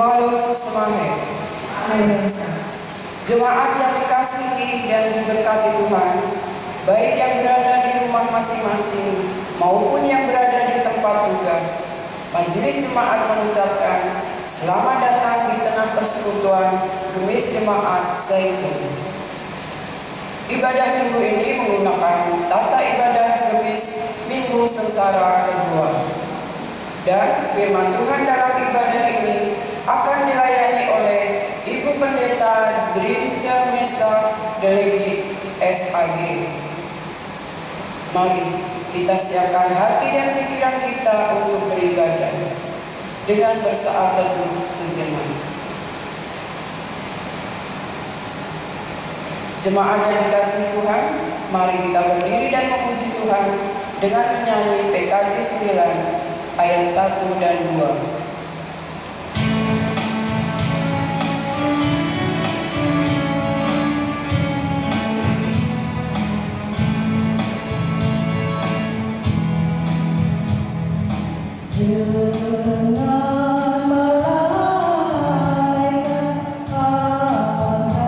Malu Semahe. Jemaat yang dikasihi dan diberkati Tuhan, baik yang berada di rumah masing-masing maupun yang berada di tempat tugas, Majelis Jemaat mengucapkan selamat datang di tengah persekutuan Gemis Jemaat Zaitun. Ibadah minggu ini menggunakan tata ibadah Gemis Minggu Sengsara kedua. Dan firman Tuhan dalam ibadah ini akan dilayani oleh Ibu Pendeta Drinja Mesa Delegi SAG. Mari kita siapkan hati dan pikiran kita untuk beribadah dengan bersaat teduh sejenak. Jemaat yang dikasihi Tuhan, mari kita berdiri dan memuji Tuhan dengan menyanyi PKJ 9 ayat 1 dan 2. Dengan malaikat angkatan,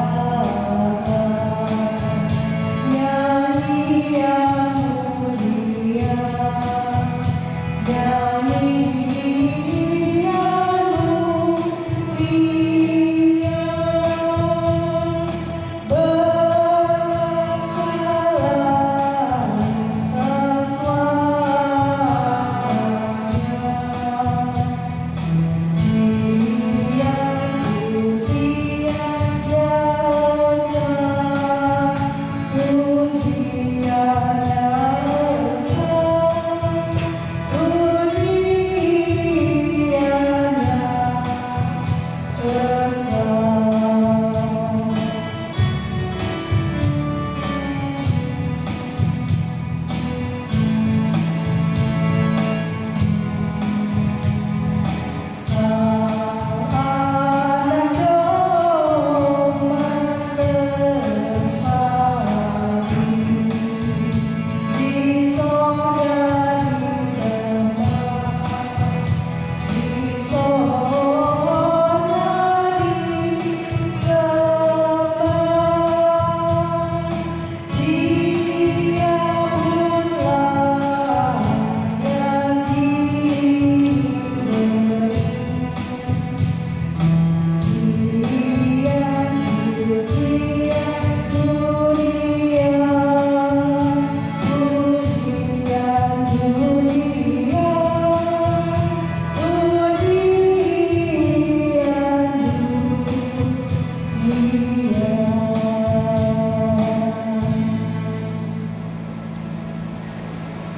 nyanyian mulia, nyanyian mulia, bersalah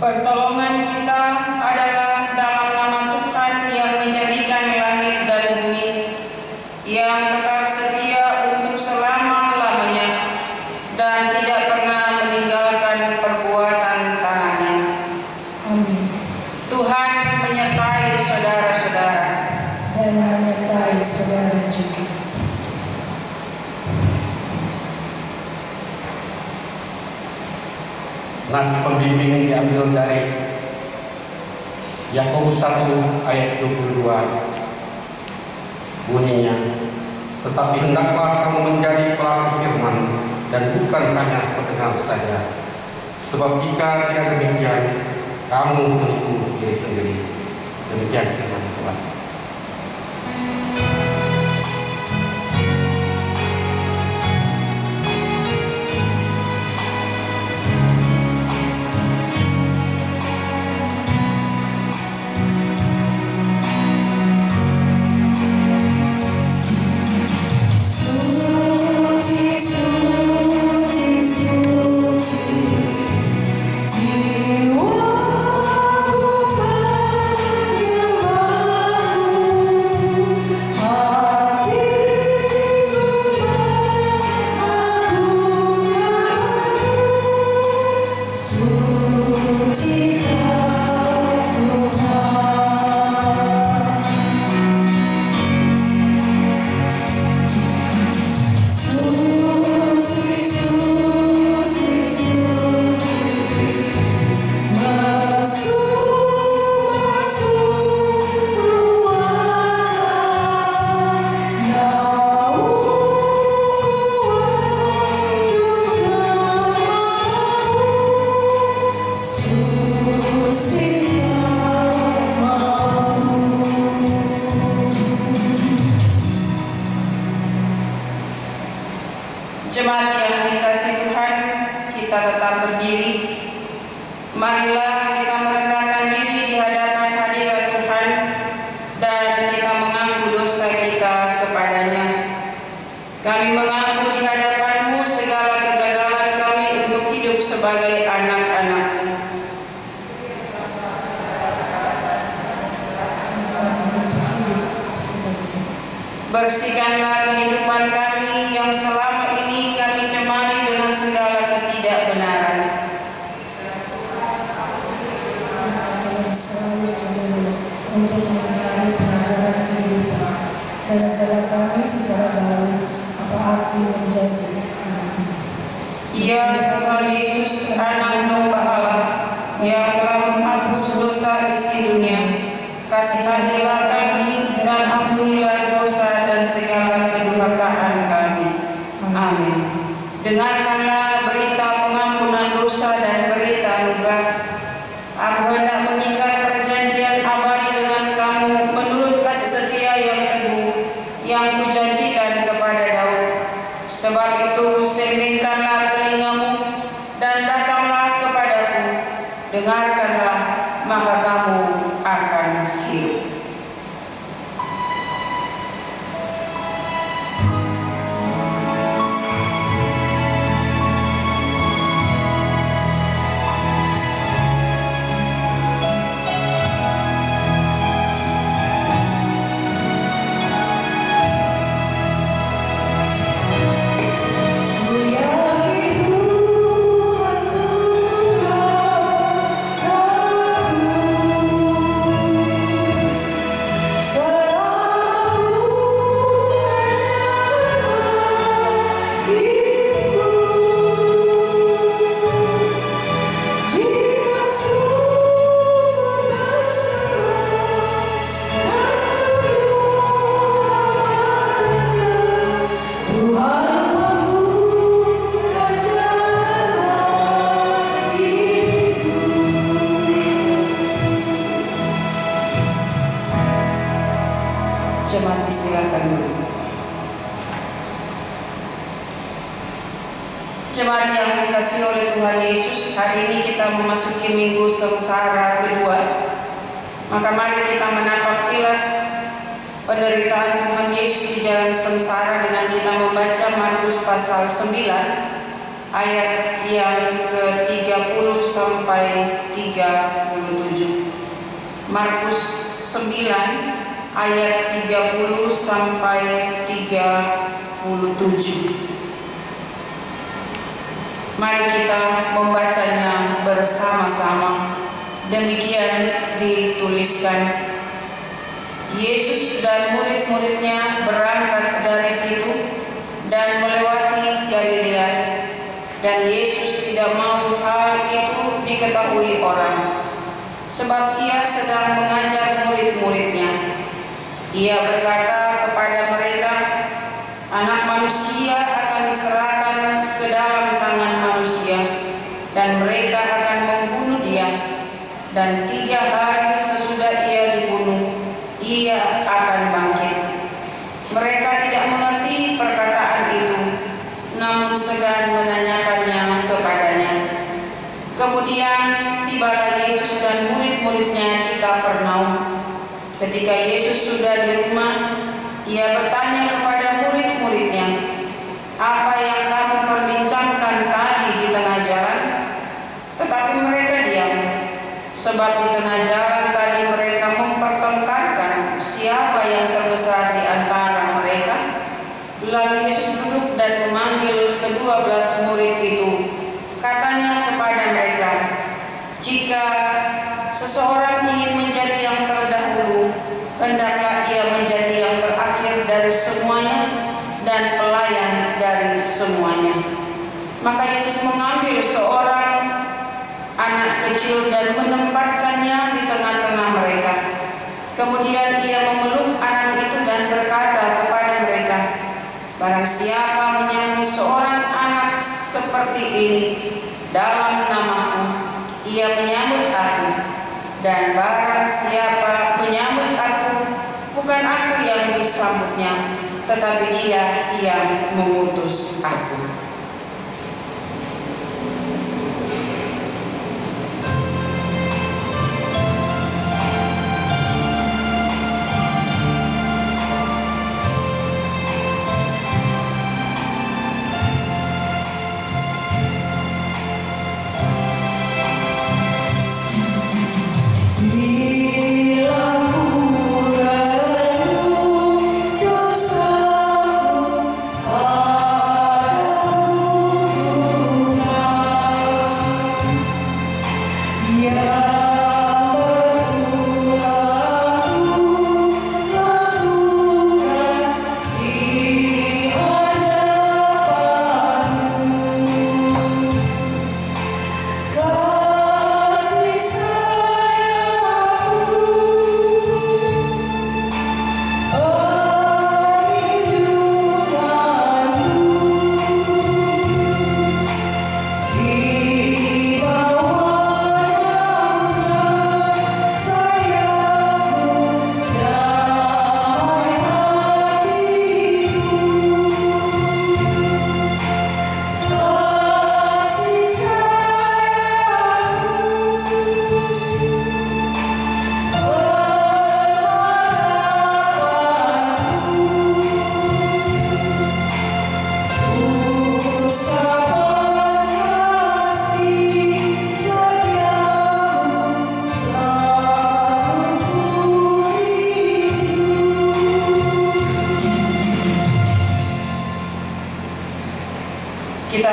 Pertolongan kita adalah dalam nama Tuhan yang menjadikan langit dan bumi, yang tetap setia untuk selama-lamanya dan tidak pernah meninggalkan perbuatan tangannya. Amin. Tuhan menyertai saudara-saudara Dan menyertai saudara juga. Nas pembimbing diambil dari Yakobus 1 ayat 22. Bunyinya, tetapi hendaklah kamu menjadi pelaku firman dan bukan hanya pendengar saja. Sebab jika tidak demikian, kamu menipu diri sendiri. Demikian firman Tuhan. Jiwaku panggil kita tetap berdiri. Marilah kita merendahkan diri di hadapan hadirat Tuhan dan kita mengaku dosa kita kepadanya. Kami mengaku di hadapan-Mu segala kegagalan kami untuk hidup sebagai anak-anak-Mu. Bersihkanlah kehidupan kami yang selama ini kami cemari dengan segala ketidakbenaran. Kami selalu cenderung untuk mengingkari pengajaran kehidupan dan ajaran kami secara baru apa arti menjadi anak-Mu. Ya Tuhan Yesus, Anak Domba Allah yang telah menghapus dosa isi dunia, kasihanilah kami dan ampunilah dosa dan segala kedurhakaan kami. Amin. Dengarkanlah berita pengampunan dosa dan berita anugerah. Aku hendak mengikat perjanjian abadi dengan kamu menurut kasih setia yang teguh yang kujanjikan kepada Daud. Sebab itu sendingkanlah telingamu dan datanglah kepadaku. Dengarkanlah, maka kamu akan hidup. Jemaat disilakan dulu. Jemaat yang dikasihi oleh Tuhan Yesus, hari ini kita memasuki minggu sengsara kedua. Maka mari kita menapak tilas penderitaan Tuhan Yesus di jalan sengsara dengan kita membaca Markus pasal 9 ayat yang ke-30 sampai 37. Markus 9 ayat 30 sampai 37. Mari kita membacanya bersama-sama. Demikian dituliskan. Yesus dan murid-muridnya berangkat dari situ dan melewati Galilea. Dan Yesus tidak mau hal itu diketahui orang, sebab ia sedang mengajar murid-muridnya. Ia berkata kepada mereka, Anak Manusia akan diserahkan ke dalam tangan manusia, dan mereka akan membunuh Dia. Dan 3 hari sesudah Ia dibunuh, Ia akan bangkit. Mereka tidak mengerti perkataan itu, namun segan menanyakannya kepadanya. Kemudian tibalah Yesus dan murid-muridnya di Kapernaum. Ketika Yesus sudah di rumah, Ia bertanya kepada murid-muridnya, "Apa yang kamu perbincangkan tadi di tengah jalan?" Tetapi mereka diam, sebab di tengah jalan tadi mereka mempertengkarkan siapa yang terbesar di antara mereka. Lalu Yesus duduk dan memanggil ke-12 murid itu. Katanya kepada mereka, "Jika seseorang ingin menjadi yang terdahulu, hendaklah ia menjadi yang terakhir dari semuanya dan pelayan dari semuanya." Maka Yesus mengambil seorang anak kecil dan menempatkannya di tengah-tengah mereka. Kemudian Ia memeluk anak itu dan berkata kepada mereka, "Barang siapa menyambut seorang anak seperti ini dalam nama-Ku, ia menyambut Aku. Dan barang siapa menyambut Aku, bukan Aku yang disambutnya, tetapi Dia yang mengutus Aku."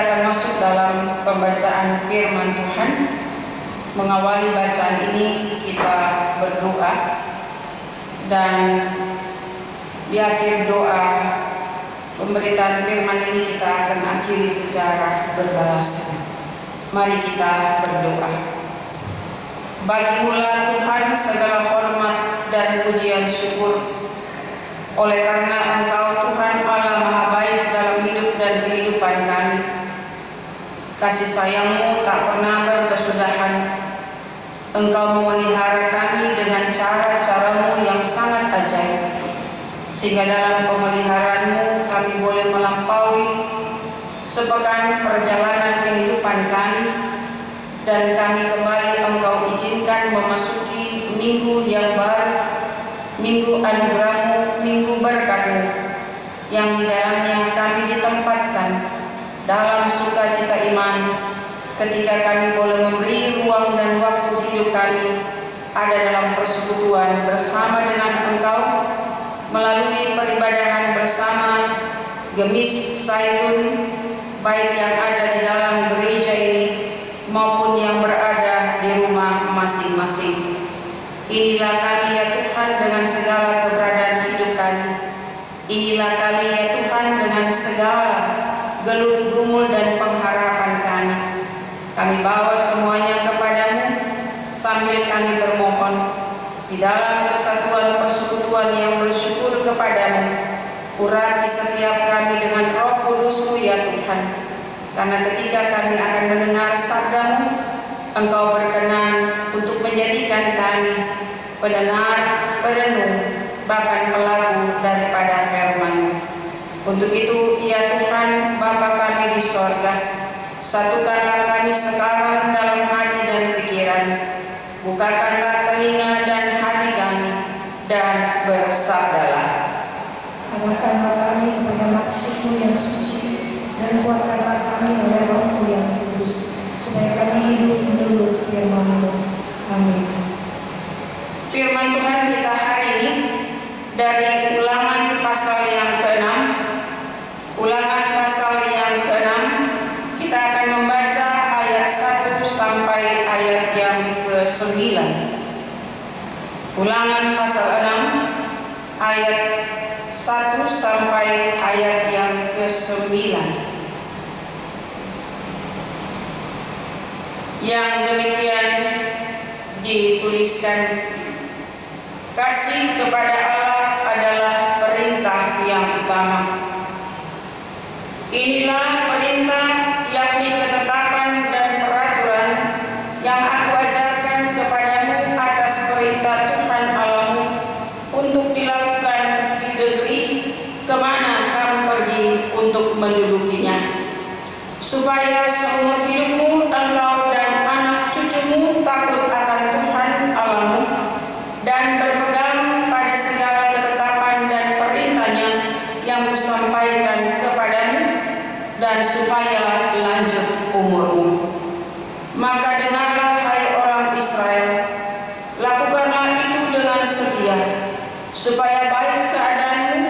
akan masuk dalam pembacaan firman Tuhan. Mengawali bacaan ini kita berdoa, dan di akhir doa pemberitaan firman ini kita akan akhiri secara berbalasan. Mari kita berdoa. Bagimulah Tuhan segala hormat dan pujian syukur, oleh karena Engkau Tuhan Allah Maha Baik dalam hidup dan kehidupan kami. Kasih sayang-Mu tak pernah berkesudahan. Engkau memelihara kami dengan cara-cara-Mu yang sangat ajaib, sehingga dalam pemeliharaan-Mu kami boleh melampaui sepekan perjalanan kehidupan kami, dan kami kembali Engkau izinkan memasuki minggu yang baru, minggu anugerah-Mu, minggu berkat-Mu, yang di dalamnya kami ditempatkan dalam sukacita iman, ketika kami boleh memberi ruang dan waktu hidup kami ada dalam persekutuan bersama dengan Engkau, melalui peribadahan bersama Gemis Zaitun, baik yang ada di dalam gereja ini maupun yang berada di rumah masing-masing. Inilah kami ya Tuhan dengan segala keberadaan hidup kami. Inilah kami ya Tuhan dengan segala gelut gumul dan pengharapan kami. Kami bawa semuanya kepadamu sambil kami bermohon di dalam kesatuan persekutuan yang bersyukur kepadamu. Urapi setiap kami dengan Roh Kudus-Mu ya Tuhan, karena ketika kami akan mendengar sabda-Mu, Engkau berkenan untuk menjadikan kami pendengar, perenung, bahkan pelaku daripada firman-Mu. Untuk itu, ya Tuhan, Bapa kami di sorga, satukanlah kami sekarang dalam hati dan pikiran. Bukakanlah telinga dan hati kami, dan bersabdalah. Arahkanlah kami kepada maksud-Mu yang suci, dan kuatkanlah kami oleh Roh-Mu yang kudus, supaya kami hidup menurut firman-Mu. Amin. Firman Tuhan kita hari ini dari Ulangan pasal yang ke-6. Ulangan pasal yang ke-6, kita akan membaca ayat 1 sampai ayat yang ke-9. Ulangan pasal 6 ayat 1 sampai ayat yang ke-9. Yang demikian dituliskan, kasih kepada Allah adalah perintah yang utama. Inilah perintah, yakni ketetapan dan peraturan yang aku ajarkan kepadamu atas perintah Tuhan Allahmu, untuk dilakukan di negeri kemana kamu pergi untuk mendudukinya, supaya seumur hidupmu engkau dan anak cucumu takut akan Tuhan Allahmu, dan berpegang pada segala ketetapan dan perintahnya yang kusampaikan kepadamu, dan supaya lanjut umurmu. Maka dengarlah hai orang Israel, lakukanlah itu dengan setia, supaya baik keadaanmu,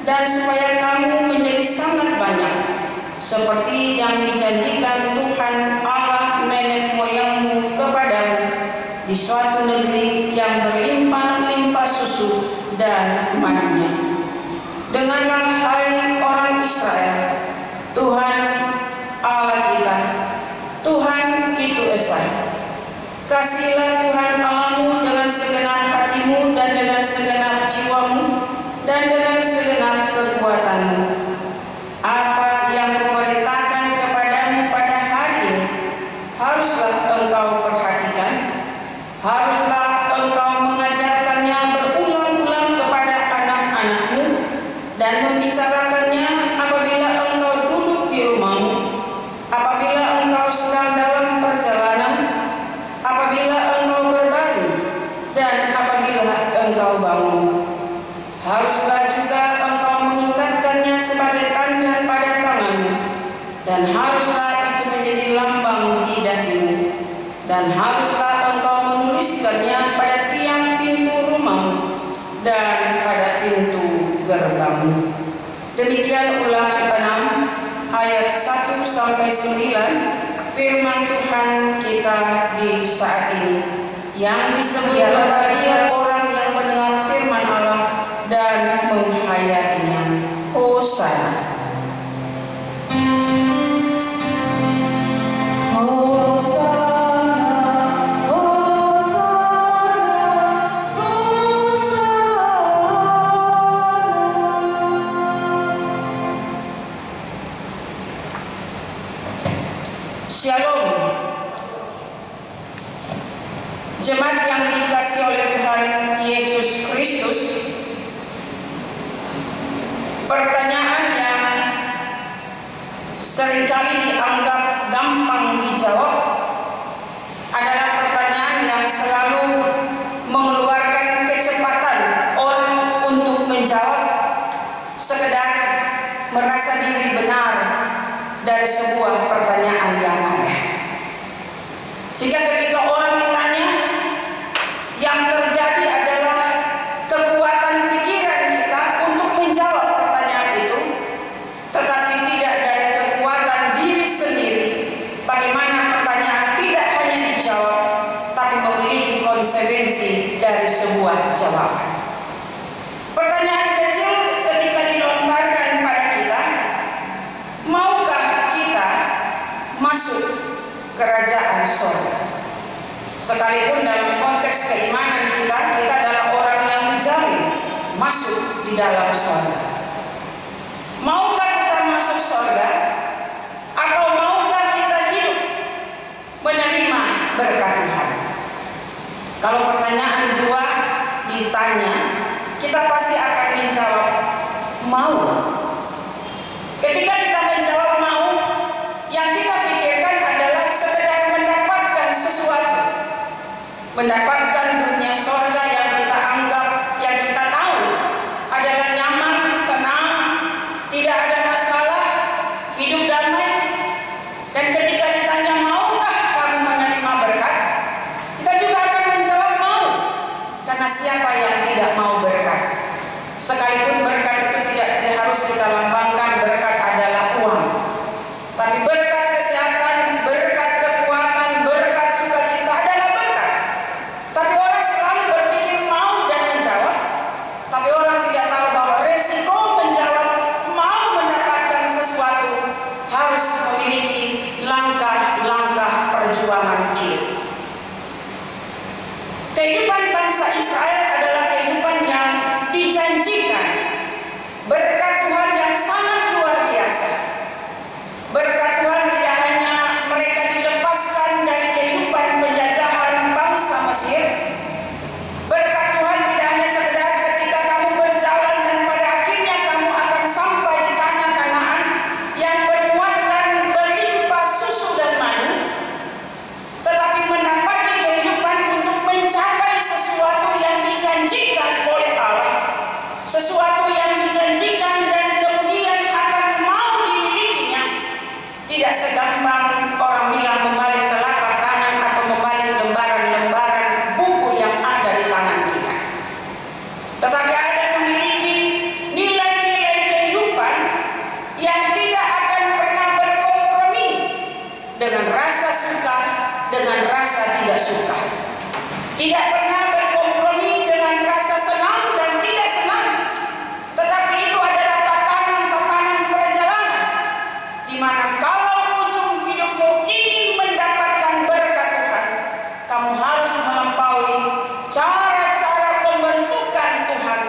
dan supaya kamu menjadi sangat banyak, seperti yang dijanjikan Tuhan Allah nenek moyangmu kepadamu, di suatu negeri yang berlimpah-limpah susu dan madunya. Dengarlah hai orang Israel, Tuhan Allah kita, Tuhan itu esa. Kasihilah Tuhan Allahmu dengan segenap hatimu, dan dengan segenap jiwamu, dan dengan segenap kekuatanmu. Apa yang kuperintahkan kepadamu pada hari ini, haruslah engkau perhatikan, haruslah engkau mengajarkannya berulang-ulang kepada anak-anakmu, dan membicarakannya apabila engkau duduk di rumahmu, apabila engkau sedang dalam perjalanan, apabila ke-9 firman Tuhan kita di saat ini, yang disebut berbahagia orang yang mendengar firman Allah dan menghayatinya. Hosana. Shalom. Jemaat yang dikasihi oleh Tuhan Yesus Kristus, pertanyaan yang seringkali dianggap gampang dijawab adalah pertanyaan yang selalu mengeluarkan kecepatan orang untuk menjawab, sekedar merasa diri benar dari sebuah pertanyaan yang ada. Sehingga ketika orang ditanya, yang terjadi adalah kekuatan pikiran kita untuk menjawab pertanyaan itu, tetapi tidak dari kekuatan diri sendiri. Bagaimana pertanyaan tidak hanya dijawab, tapi memiliki konsekuensi dari sebuah jawaban. Pertanyaan kecil ketika dilontarkan pada kita, maukah kita masuk kerajaan surga? Sekalipun dalam konteks keimanan kita adalah orang yang menjamin masuk di dalam surga. Maukah kita masuk surga? Atau maukah kita hidup menerima berkat Tuhan? Kalau pertanyaan dua ditanya, kita pasti akan menjawab mau. Ketika kita menjawab mau, yang kita pikirkan adalah sekedar mendapatkan sesuatu, mendapatkan dunia surga yang kita anggap, yang kita tahu adalah nyaman, tenang, tidak ada masalah, hidup damai. Dan ketika ditanya maukah kamu menerima berkat, kita juga akan menjawab mau, karena siapa yang tidak mau berkat? Sekalipun berkat itu tidak harus kita lambangkan berkat adalah uang, tapi berkat kesehatan, berkat kekuatan, berkat sukacita adalah berkat. Tapi orang selalu berpikir mau dan menjawab, tapi orang tidak tahu bahwa resiko menjawab mau mendapatkan sesuatu harus memiliki langkah-langkah perjuangan hidup. Kehidupan bangsa Israel adalah kehidupan yang dijanjikan berkat Tuhan yang sangat luar biasa. Berkat Tuhan tidak hanya mereka dilepaskan dari kehidupan penjajahan bangsa Mesir. Berkat Tuhan tidak hanya sekedar ketika kamu berjalan dan pada akhirnya kamu akan sampai di tanah Kanaan yang bermuatkan berlimpah susu dan madu, tetapi mendapati kehidupan untuk mencapai sesuatu yang dijanjikan oleh Allah, sesuatu yang dijanjikan dan kemudian akan mau dimilikinya. Tidak segampang orang bilang membalik telapak tangan atau membalik lembaran-lembaran buku yang ada di tangan kita, tetapi ada memiliki nilai-nilai kehidupan yang tidak akan pernah berkompromi dengan rasa suka, dengan rasa tidak suka, tidak pernah berkompromi dengan rasa senang dan tidak senang. Tetapi itu adalah tatanan-tatanan perjalanan, di mana kalau ujung hidupmu ingin mendapatkan berkat Tuhan, kamu harus melampaui cara-cara pembentukan Tuhan,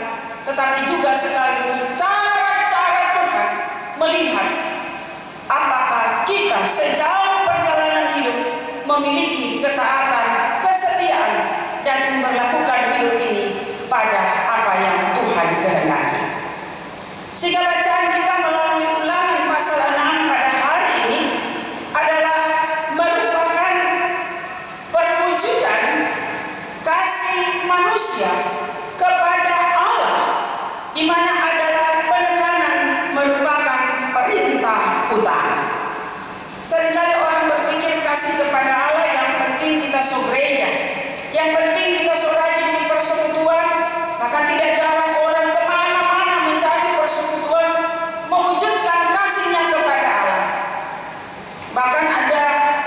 tetapi juga sekaligus cara-cara Tuhan melihat apakah kita sejauh perjalanan hidup memiliki ketaatan, kesetiaan, dan memperlakukan hidup ini pada apa yang Tuhan kehendaki. Sehingga bacaan kita melalui Ulangan pasal 6 pada hari ini adalah merupakan perwujudan kasih manusia kepada Allah, di mana adalah penekanan merupakan perintah utama. Seringkali orang berpikir kasih kepada Allah yang penting kita gereja, yang penting kita rajin di persekutuan, maka tidak jarang orang kemana-mana mencari persekutuan, mewujudkan kasihnya kepada Allah. Bahkan ada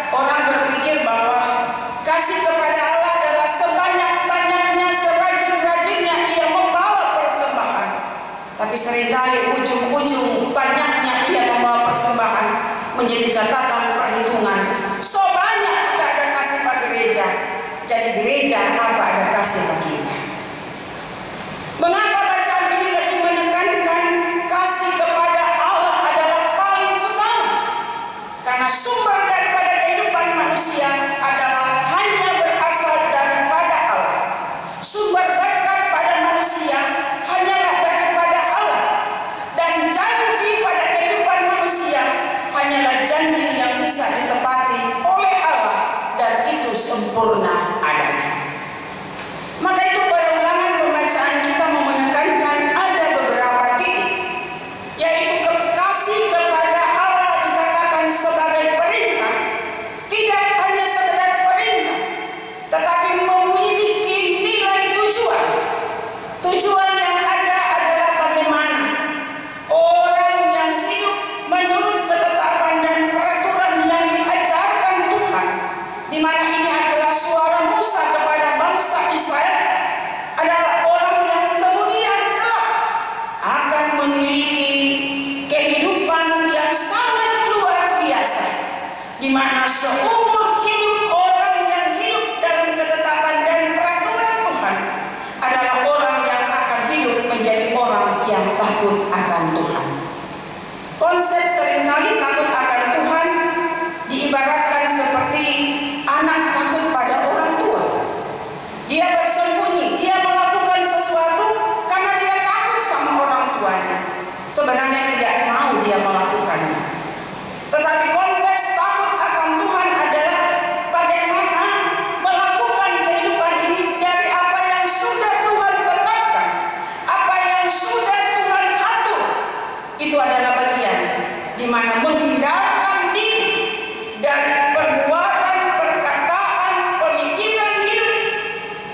orang berpikir bahwa kasih kepada Allah adalah sebanyak-banyaknya, serajin-rajinnya ia membawa persembahan. Tapi seringkali ujung-ujung banyaknya ia membawa persembahan menjadi catatan perhitungan. So banyak kita ada kasih Pak gereja. Jadi gereja apa ada kasih Pak kita? Mengapa bacaan ini lebih menekankan kasih kepada Allah adalah paling utama? Karena sumber daripada kehidupan manusia adalah hanya berasal daripada Allah. Sumber berkat pada manusia hanyalah daripada Allah. Dan janji pada kehidupan manusia hanyalah janji yang bisa ditepati oleh Allah, dan itu sempurna adanya. Maka itu pada ulangan pembacaan kita mau menekankan ada beberapa titik, yaitu kasih kepada Allah dikatakan sebagai perintah, tidak hanya sekedar perintah, tetapi memiliki nilai tujuan. Tujuan yang ada adalah bagaimana orang yang hidup menurut ketetapan dan peraturan yang diajarkan Tuhan, di mana ini adalah suara Musa kepada bangsa Israel, adalah orang yang kemudian kelak akan memiliki kehidupan yang sangat luar biasa, di mana seumur hidup orang yang hidup dalam ketetapan dan peraturan Tuhan adalah orang yang akan hidup menjadi orang yang takut akan Tuhan. Konsep seringkali takut akan Tuhan diibaratkan seperti anak takut pada orang tua. Dia bersembunyi, dia melakukan sesuatu karena dia takut sama orang tuanya. Sebenarnya tidak mau dia melakukannya. Tetapi konteks takut akan Tuhan adalah bagaimana melakukan kehidupan ini dari apa yang sudah Tuhan tetapkan, apa yang sudah Tuhan atur. Itu adalah bagian di mana menghindarkan diri dari perbuatan, perkataan, pemikiran hidup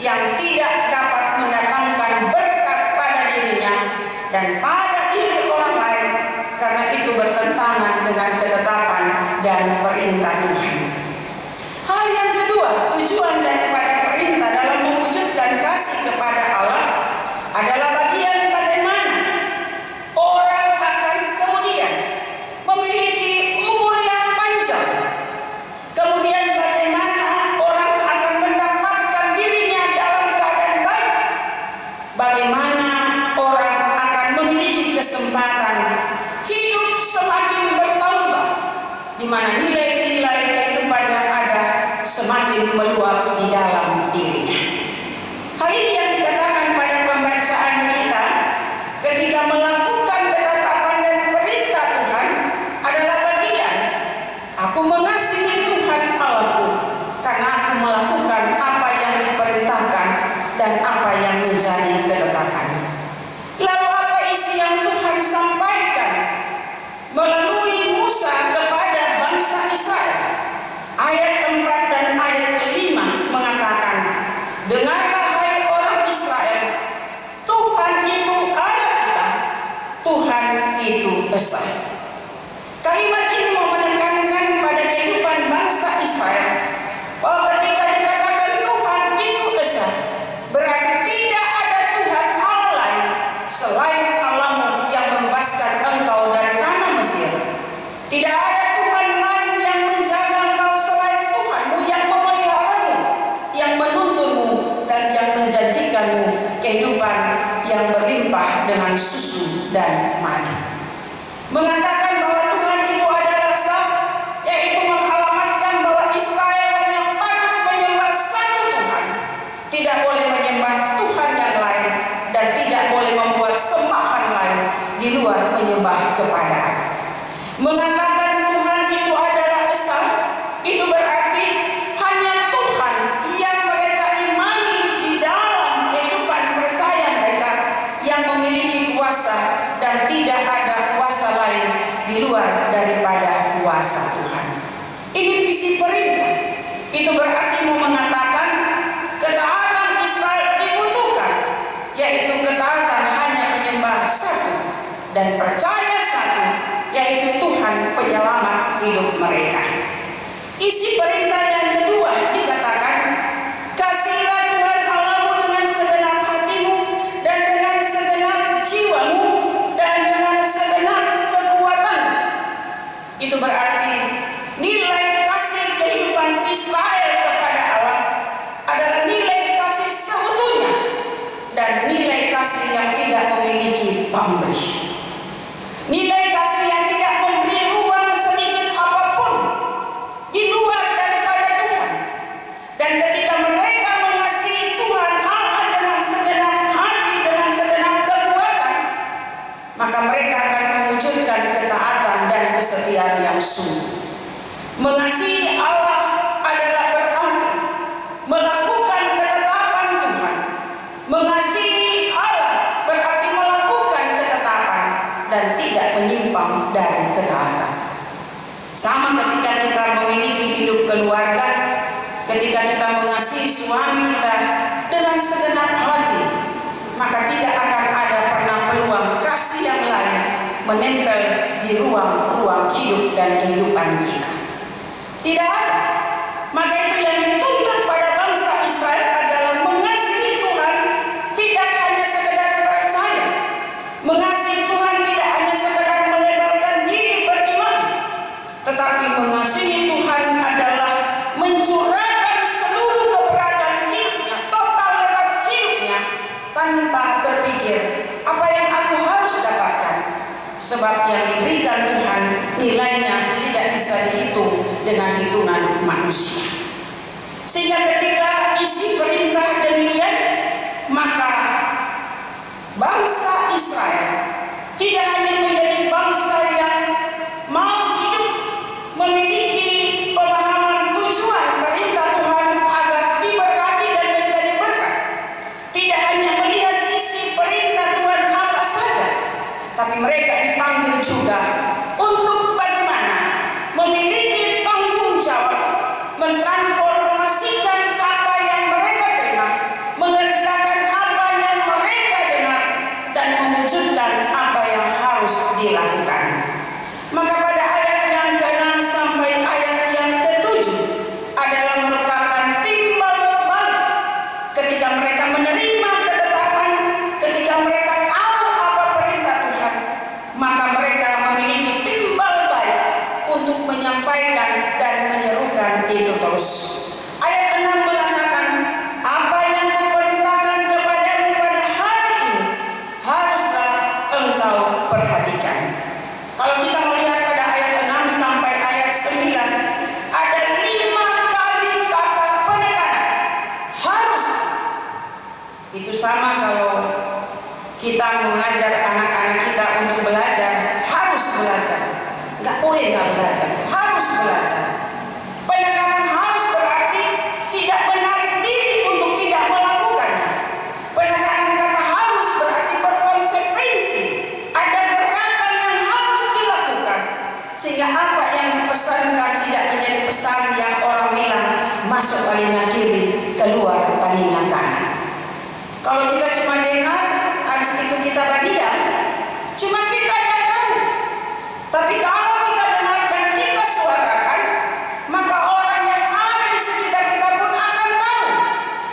yang tidak dapat mendatangkan berkat pada dirinya dan pada diri orang lain, karena itu bertentangan dengan ketetapan dan perintah Tuhan. Hal yang kedua, tujuan daripada perintah dalam mewujudkan kasih kepada Allah adalah bagian bagaimana orang akan kemudian memiliki umur yang panjang. Kemudian bagaimana orang akan mendapatkan dirinya dalam keadaan baik. Bagaimana orang akan memiliki kesempatan hidup semakin bertambah, di mana nilai-nilai kehidupan yang ada semakin meluap di dalam dirinya. Hal ini yang dikatakan pada pembacaan kita ketika melakukan ketetapan dan perintah Tuhan adalah bagian aku mengasihi Tuhan Allahku karena aku melakukan apa yang diperintahkan dan apa yang menjadi ketetapan. Lalu apa isi yang Tuhan sampaikan melalui Musa kepada bangsa Israel? Ayat 4 dan ayat 5 mengatakan, dengarlah hai orang Israel, Tuhan itu Allah kita, Tuhan itu esa. Kalimat ini mau menekankan pada kehidupan bangsa Israel bahwa ketika dikatakan Tuhan itu esa, berarti tidak ada Tuhan Allah lain selain Allahmu yang membebaskan engkau dari tanah Mesir. Tidak ada Tuhan lain yang menjaga engkau selain Tuhanmu yang memeliharamu, yang menuntunmu dan yang menjanjikanmu kehidupan yang berlimpah dengan susu dan madu. Mengatakan bahwa Tuhan itu adalah esa, yaitu mengalamatkan bahwa Israel hanya patut menyembah satu Tuhan, tidak boleh menyembah Tuhan yang lain, dan tidak boleh membuat sembahan lain di luar menyembah kepada Allah. Mengatakan Tuhan itu adalah esa, itu berarti hanya Tuhan yang mereka imani di dalam kehidupan percaya mereka yang memiliki kuasa, dan tidak ada kuasa lain di luar daripada kuasa Tuhan. Ini visi perintah. Itu berarti mau mengatakan ketaatan Israel dibutuhkan, yaitu ketaatan hanya menyembah satu dan percaya satu, yaitu Tuhan penyelamat hidup mereka. berarti nilai kasih kehidupan Israel kepada Allah adalah nilai kasih seutuhnya dan nilai kasih yang tidak memiliki pamrih. Nilai kasih yang tidak memberi ruang sedikit apapun di luar daripada Tuhan. Dan ketika mereka mengasihi Tuhan Allah dengan segenap hati, dengan segenap kekuatan, maka mereka akan mewujudkan ketaatan dan kesetiaan yang sungguh. Mengasihi Allah adalah berarti melakukan ketetapan Tuhan. Mengasihi Allah berarti melakukan ketetapan dan tidak menyimpang dari ketaatan. Sama ketika kita memiliki hidup keluarga, ketika kita mengasihi suami kita dengan segenap hati, maka tidak akan ada pernah peluang kasih yang lain menempel di ruang-ruang hidup dan kehidupan kita. Tidak ada. Maka itu yang dituntut pada bangsa Israel adalah mengasihi Tuhan tidak hanya sekedar percaya. Mengasihi Tuhan tidak hanya sekedar melebarkan diri beriman, tetapi mengasihi Tuhan adalah mencurahkan seluruh keberadaan hidupnya, totalitas hidupnya, tanpa berpikir apa yang aku harus dapatkan. Sebab yang diberikan Tuhan nilainya tidak bisa dihitung dengan hitungan manusia. Sehingga ketika isi perintah demikian, maka bangsa Israel tidak hanya menjadi bangsa yang mau hidup memiliki pemahaman tujuan perintah Tuhan agar diberkati dan menjadi berkat. Tidak hanya melihat isi perintah Tuhan apa saja, tapi mereka dipanggil juga untuk bagaimana memiliki tanggung jawab mentransformasikan apa yang mereka terima, mengerjakan apa yang mereka dengar, dan mewujudkan apa yang harus dilakukan. Maka pada ayat yang ke-6 sampai ayat yang ke-7 adalah merupakan timbal balik ketika mereka menerima ketetapan, ketika mereka tahu apa perintah Tuhan, maka mereka memiliki timbal balik untuk menyampaikan dan menyerukan itu terus. Ayat 6 mengatakan, apa yang kuperintahkan kepadamu pada hari ini haruslah engkau perhatikan. Kalau kita melihat pada ayat 6 sampai ayat 9, ada 5 kali kata penekanan harus. Itu sama kalau kita mengajar anak-anak kita untuk belajar, harus belajar. Nggak boleh nggak belajar, harus belajar. Penekanan harus berarti tidak menarik diri untuk tidak melakukannya. Penekanan kata harus berarti berkonsekuensi. Ada gerakan yang harus dilakukan, sehingga apa yang dipesankan tidak menjadi pesan yang orang bilang masuk telinga kiri, keluar telinga kanan. Kalau kita cuma dengar, habis itu kita berdiam, cuma kita yang tahu. Tapi kalau kita dengar dan kita suarakan, maka orang yang ada di sekitar kita pun akan tahu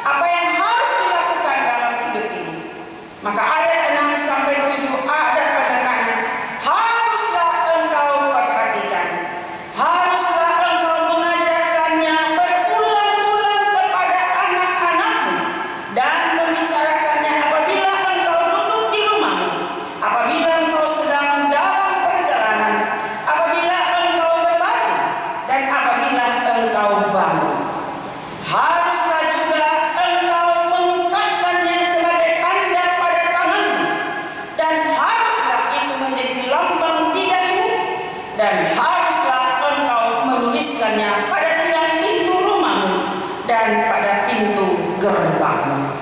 apa yang harus dilakukan dalam hidup ini. Maka ayat 6 sampai 7 ada penekanan. Haruslah engkau perhatikan, haruslah engkau mengajarkannya berulang-ulang kepada anak-anakmu dan membicarakannya apabila engkau duduk di rumahmu, apabila engkau sedang dalam perjalanan, apabila engkau berbaring, dan apabila engkau bangun. Haruslah juga engkau mengikatkannya sebagai tanda pada tanganmu, dan haruslah itu menjadi lambang di dahimu, dan haruslah engkau menuliskannya pada tiang pintu rumahmu dan pada pintu gerbangmu.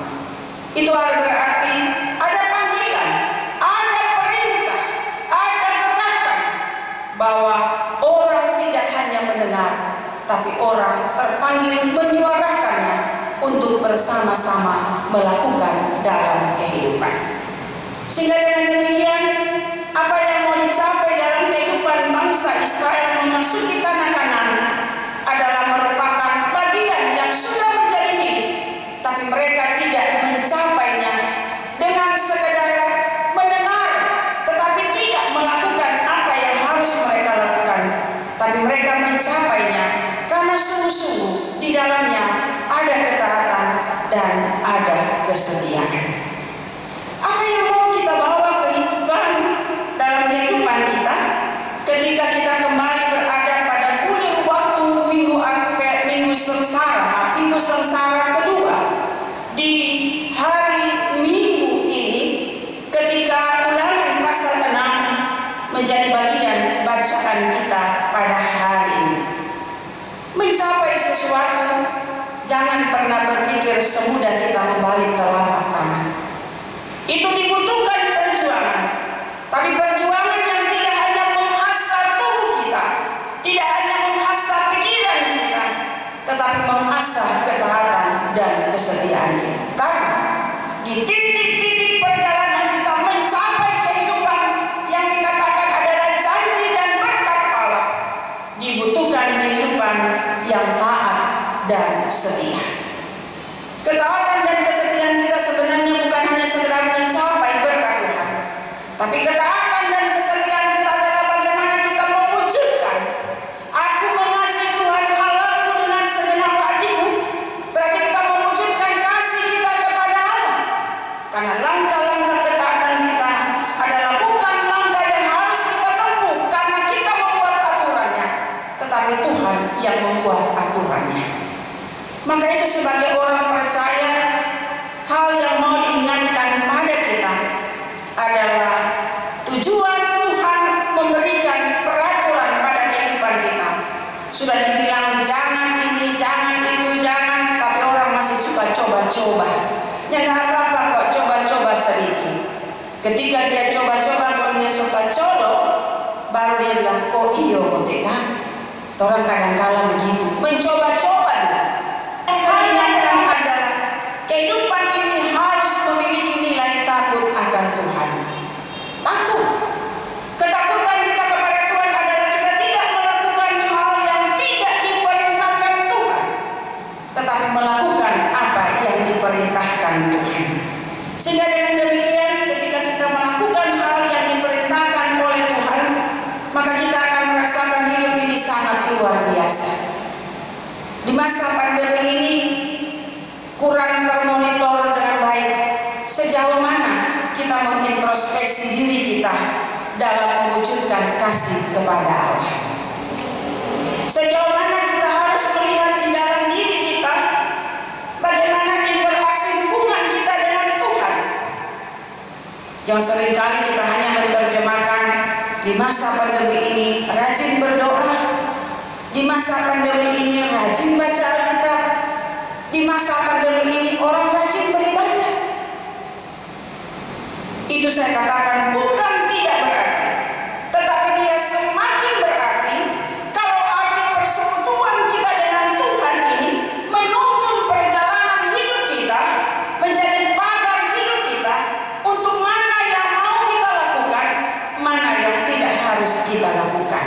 Itu berarti ada panggilan, ada perintah, ada gerakan bahwa orang tidak hanya mendengar, tapi orang terpanggil menyuarakannya untuk bersama-sama melakukan dalam kehidupan. Sehingga dengan demikian, apa yang mau dicapai dalam kehidupan bangsa Israel memasuki tanah Kanaan adalah merupakan bagian yang sudah menjadi milik, tapi mereka tidak mencapainya dengan sekedar mendengar, tetapi tidak melakukan apa yang harus mereka lakukan. Tapi sengsara kedua di hari Minggu ini, ketika Ulangan pasal 6 menjadi bagian bacaan kita pada hari ini. Mencapai sesuatu, jangan pernah berpikir semudah kita membalik telapak tangan. Itu dibutuhkan perjuangan, tapi perjuangan yang tidak hanya mengasah tubuh kita, tidak hanya mengasah pikiran kita, tetapi mengasah ketaatan dan kesetiaan kita. Karena di titik-titik perjalanan kita mencapai kehidupan yang dikatakan adalah janji dan berkat Allah, dibutuhkan kehidupan yang taat dan setia. Ketaatan dan kesetiaan kita sebenarnya bukan hanya sekedar mencapai berkat Tuhan, tapi ketaatan dan kesetiaan kita adalah bagaimana kita mewujudkan aku mengasihi Tuhan Allahku dengan segenap hatiku. Berarti kita mewujudkan kasih kita kepada Allah. Karena langkah-langkah ketaatan kita adalah bukan langkah yang harus kita tempuh karena kita membuat aturannya, tetapi Tuhan yang membuat aturannya. Maka itu sebagai orang percaya, hal yang mau diingatkan pada kita adalah tujuan Tuhan memberikan peraturan pada kehidupan kita. Sudah dibilang jangan ini, jangan itu, jangan, tapi orang masih suka coba-coba. Ya nggak apa-apa kok, coba-coba sedikit. Ketika dia coba-coba, kalau dia suka colok, baru dia bilang, oh iya, Boteka. Orang kadang-kala begitu, mencoba-coba dulu. Ingatkan adalah kehidupan ini harus memiliki nilai takut akan Tuhan. Takut. Ketakutan kita kepada Tuhan adalah kita tidak melakukan hal yang tidak diperintahkan Tuhan, tetapi melakukan apa yang diperintahkan Tuhan. Sehingga dengan demikian, ketika kita melakukan hal yang diperintahkan oleh Tuhan, maka kita akan merasakan hidup ini sangat luar biasa. Di masa pandemi ini kurang termonitor dengan baik sejauh mana kita mengintrospeksi diri kita dalam mewujudkan kasih kepada Allah. Sejauh mana kita harus melihat di dalam diri kita bagaimana interaksi hubungan kita dengan Tuhan. Yang seringkali kita hanya menerjemahkan di masa pandemi ini rajin berdoa, di masa pandemi ini rajin baca Alkitab, di masa pandemi ini orang rajin beribadah. Itu saya katakan bukan tidak berarti, tetapi dia semakin berarti kalau arti persekutuan kita dengan Tuhan ini menuntun perjalanan hidup kita menjadi pagar hidup kita untuk mana yang mau kita lakukan, mana yang tidak harus kita lakukan.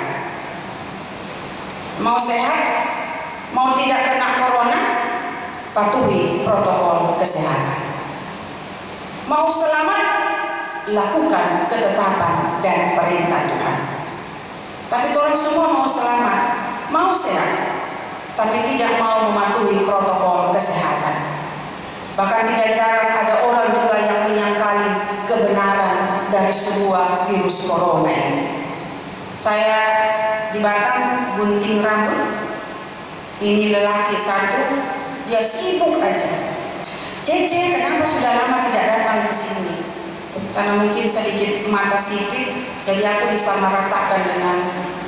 Mau sehat, mau tidak kena corona, patuhi protokol kesehatan. Mau selamat, lakukan ketetapan dan perintah Tuhan. Tapi orang semua mau selamat, mau sehat, tapi tidak mau mematuhi protokol kesehatan. Bahkan tidak jarang ada orang juga yang menyangkali kebenaran dari sebuah virus corona ini. Saya di Batam gunting rambut, ini lelaki satu, dia sibuk aja. Cece, kenapa sudah lama tidak datang ke sini? Karena mungkin sedikit mata sipit, jadi aku disamaratakan dengan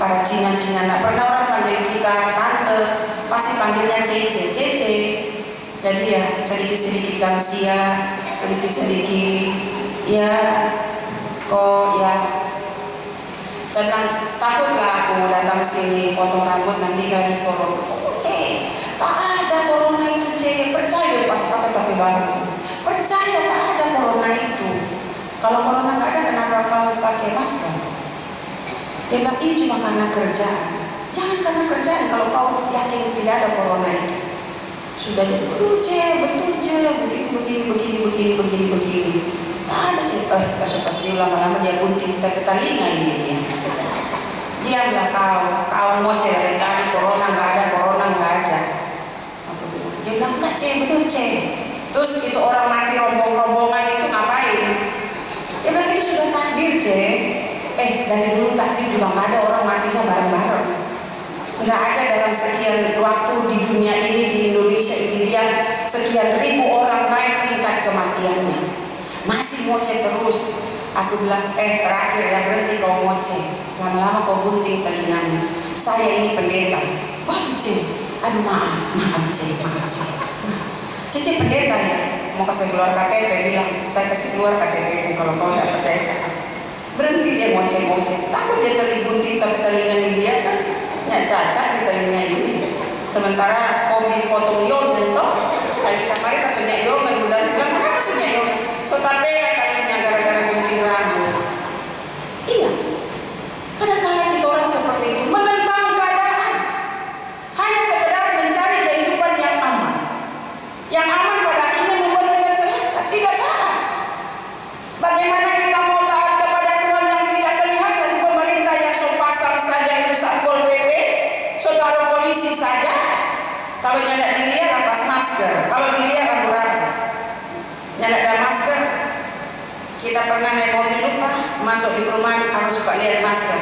para Cina-Cina. Nah, pernah orang panggil kita tante, pasti panggilnya Cece, Cece. Jadi ya sedikit-sedikit gamsia, sedikit-sedikit ya kok ya. Saya bilang takutlah aku datang ke sini potong rambut nanti lagi corona. Oh, tak ada corona itu, percaya pakai tapi baru. Percaya tak ada corona itu. Kalau corona nggak ada, kenapa kau pakai masker? Dia bilang ini cuma karena kerjaan. Jangan karena kerjaan kalau kau yakin tidak ada corona itu. Sudah dulu betul begini. Tak ada pasti lama-lama dia gunting kita ke telinga ini dia. Dia bilang kau mau dari tadi corona nggak ada. Dia bilang enggak betul. Terus itu orang mati rombongan itu ngapain? Dia bilang itu sudah takdir dari dulu takdir juga nggak ada orang matinya bareng-bareng. Nggak ada dalam sekian waktu di dunia ini, di Indonesia ini dia sekian ribu orang naik tingkat kematiannya, masih ngoceh terus. Aku bilang, terakhir ya, berhenti kau ngoceh, lama-lama kau gunting telingamu. Saya ini pendeta. Wah, Cik, aduh maaf Cik. Cici pendeta ya, mau kasih keluar KTP, bilang, saya kasih keluar KTP ku kalau kau tidak percaya saya. Berhenti dia ngoceh-ngoceh, takut dia tergunting tapi telinga dia kan nyak cacat di telinga ini. Sementara hobi potong yomen toh, kali kemarin kasusnya yomen, udah bilang kenapa kasusnya yomen? So tapela kalinya gara-gara gunting rambut. Iya, kadang-kadang kita orang seperti itu menentang keadaan, hanya sekedar mencari kehidupan yang aman. Yang aman pada akhirnya membuat kita celaka, tidak taat. Bagaimana kita mau taat kepada Tuhan yang tidak kelihatan? Pemerintah yang so pasang saja itu satpol PP, so taruh polisi saja. Kalau nyadak dilihat lepas masker, kalau dilihat ragu-ragu. Nyadak ada masker, kita pernah naik mobil lupa, masuk di perumahan harus pak lihat masker.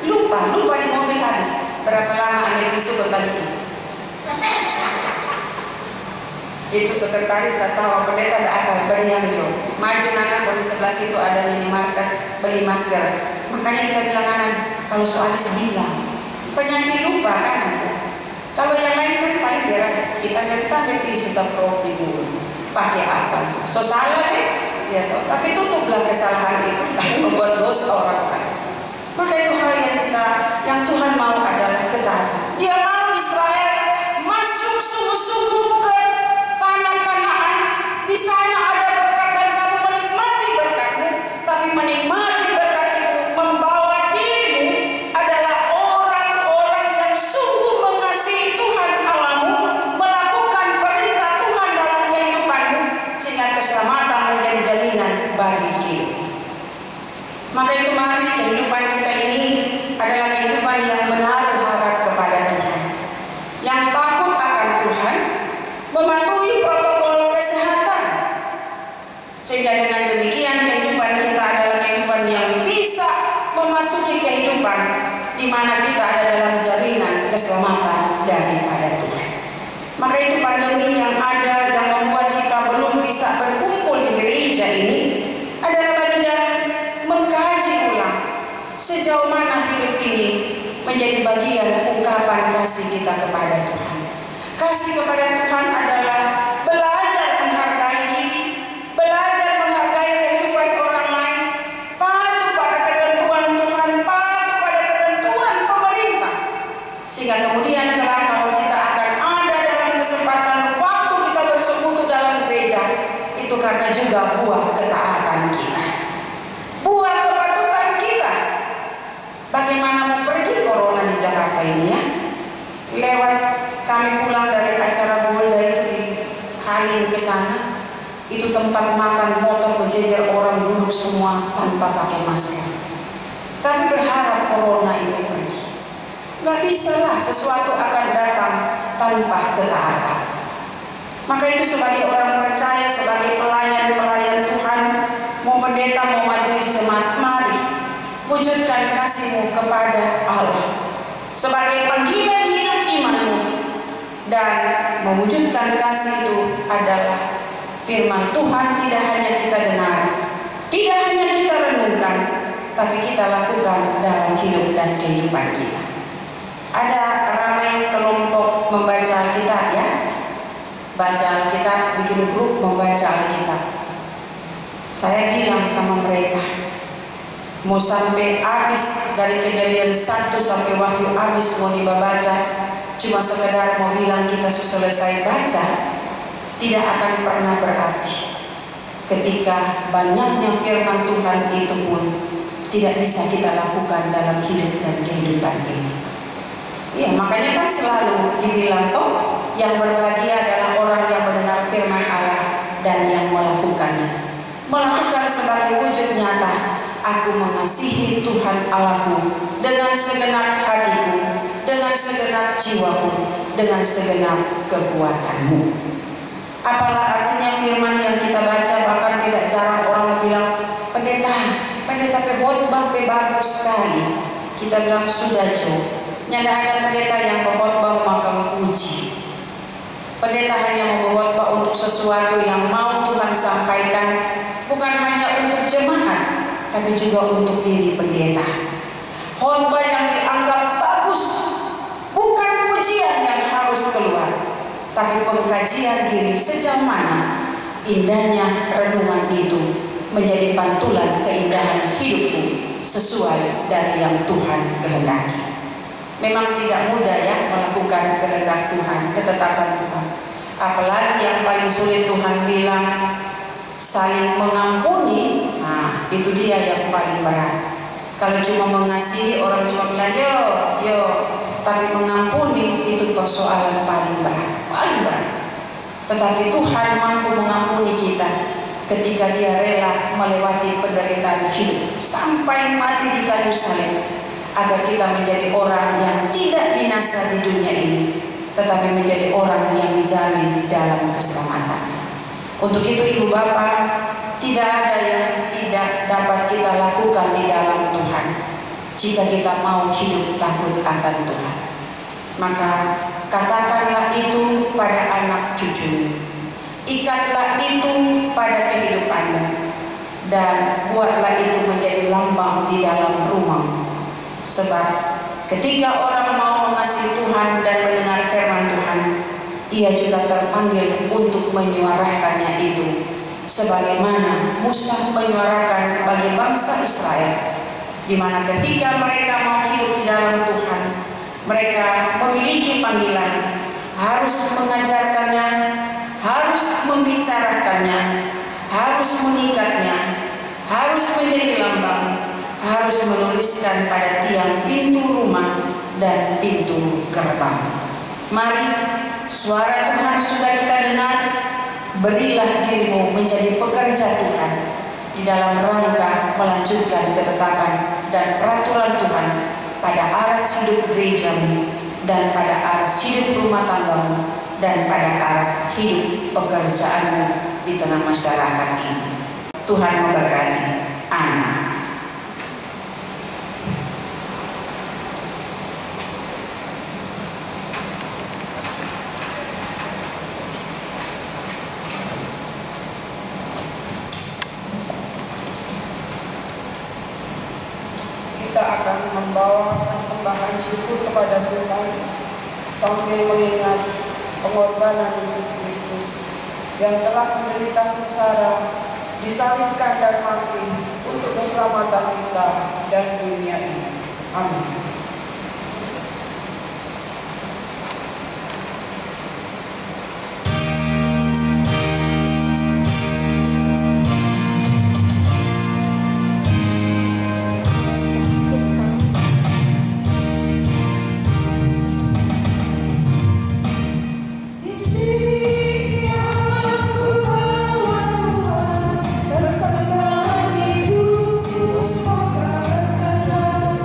Lupa di mobil habis. Berapa lama ambil tisu kembali? Itu sekretaris tak tahu, pendeta tak akal, beri yang dia maju anak di sebelah situ ada minimarket, beli masker. Makanya kita bilang anak, kalau soal bilang penyakit lupa kan ada. Kalau yang lain kan paling biar kita ngerti tisu terprok di mulut, pakai akal. So salah deh, ya toh. Tapi tutuplah kesalahan itu, dan membuat dosa orang lain. Maka itu hal yang Tuhan mau adalah ketaatan. Dia mau Israel masuk sungguh-sungguh ke tanah Kanaan. Di sana ada berkat dan kamu menikmati berkatmu. Tapi menikmati berkat itu membawa dirimu adalah orang-orang yang sungguh mengasihi Tuhan Allahmu, melakukan perintah Tuhan dalam kehidupanmu, sehingga keselamatan menjadi jaminan bagi hidup. Maka itu mari kehidupan kita ini adalah kehidupan yang menaruh harap kepada Tuhan, yang takut akan Tuhan, mematuhi protokol kesehatan, sehingga dengan demikian kehidupan kita adalah kehidupan yang bisa memasuki kehidupan di mana kita ada dalam jaminan keselamatan daripada Tuhan. Maka itu pandemi yang ada yang membuat kita belum bisa berkumpul di gereja ini adalah bagian mengkaji ulang sejauh mana hidup ini menjadi bagian ungkapan kasih kita kepada Tuhan. Kasih kepada Tuhan adalah belajar menghargai diri, belajar menghargai kehidupan orang lain, patuh pada ketentuan Tuhan, patuh pada ketentuan pemerintah, sehingga kemudian kelak kalau kita akan ada dalam kesempatan waktu kita bersekutu dalam gereja, itu karena juga buah ketaatan kita, buah kepatutan kita. Bagaimana mau pergi corona di Jakarta ini ya? Lewat kami pulang dari acara Bulda itu di Halim ke sana, itu tempat makan motor berjejer orang duduk semua tanpa pakai masker. Tapi berharap corona ini pergi. Gak bisa lah sesuatu akan datang tanpa ketaatan. Maka itu sebagai orang percaya, sebagai pelayan Tuhan, mau pendeta, mau majelis jemaat, mari wujudkan kasih-Mu kepada Allah sebagai panggilan hidup imanmu. Dan mewujudkan kasih itu adalah firman Tuhan tidak hanya kita dengar, tidak hanya kita renungkan, tapi kita lakukan dalam hidup dan kehidupan kita. Ada ramai kelompok membaca Alkitab ya, baca Alkitab, bikin grup membaca Alkitab. Saya bilang sama mereka, mau sampai habis dari Kejadian 1 sampai Wahyu habis mau dibaca, cuma sekedar mau bilang kita selesai baca, tidak akan pernah berarti ketika banyaknya firman Tuhan itu pun tidak bisa kita lakukan dalam hidup dan kehidupan ini. Ya, makanya kan selalu dibilang toh yang berbahagia adalah orang yang mendengar firman Allah dan yang melakukannya. Melakukan sebagai wujud nyata, aku mengasihi Tuhan Allahku dengan segenap hatiku, dengan segenap jiwaku, dengan segenap kekuatanmu. Apalah artinya firman yang kita baca, bahkan tidak jarang orang bilang, pendeta khotbah bagus sekali. Kita bilang sudah Jo, nyada ada pendeta yang berkhotbah maka memuji. Pendeta hanya mau berkhotbah untuk untuk sesuatu yang mau Tuhan sampaikan, bukan hanya untuk jemaat, tapi juga untuk diri pendeta. Khotbah yang dianggap bagus bukan pujian yang harus keluar, tapi pengkajian diri sejauh mana indahnya renungan itu menjadi pantulan keindahan hidupmu sesuai dari yang Tuhan kehendaki. Memang tidak mudah ya melakukan kehendak Tuhan, ketetapan Tuhan. Apalagi yang paling sulit Tuhan bilang saling mengampuni, nah itu dia yang paling berat. Kalau cuma mengasihi, orang cuma bilang yo, tapi mengampuni itu persoalan paling berat. Tetapi Tuhan mampu mengampuni kita ketika Dia rela melewati penderitaan hidup sampai mati di kayu salib, agar kita menjadi orang yang tidak binasa di dunia ini, tetapi menjadi orang yang dijamin dalam keselamatan. Untuk itu Ibu Bapak, tidak ada yang tidak dapat kita lakukan di dalam Tuhan jika kita mau hidup takut akan Tuhan. Maka katakanlah itu pada anak cucumu, ikatlah itu pada kehidupanmu, dan buatlah itu menjadi lambang di dalam rumahmu. Sebab ketika orang mau mengasihi Tuhan dan mendengar firman Tuhan, ia juga terpanggil untuk menyuarakannya itu, sebagaimana Musa menyuarakan bagi bangsa Israel, di mana ketika mereka mau hidup di dalam Tuhan, mereka memiliki panggilan, harus mengajarkannya, harus membicarakannya, harus mengikatnya, harus menjadi lambang, harus menuliskan pada tiang pintu rumah dan pintu gerbang. Mari, suara Tuhan sudah kita dengar, berilah dirimu menjadi pekerja Tuhan di dalam rangka melanjutkan ketetapan dan peraturan Tuhan pada aras hidup gerejamu, dan pada aras hidup rumah tanggamu, dan pada aras hidup pekerjaanmu di tengah masyarakat ini. Tuhan memberkati. Amin. Kita akan membawa persembahan syukur kepada Tuhan sambil mengingat pengorbanan Yesus Kristus yang telah menderita sengsara, disalibkan dan mati untuk keselamatan kita dan dunia ini. Amin. Bersama hidupku semoga berkenan.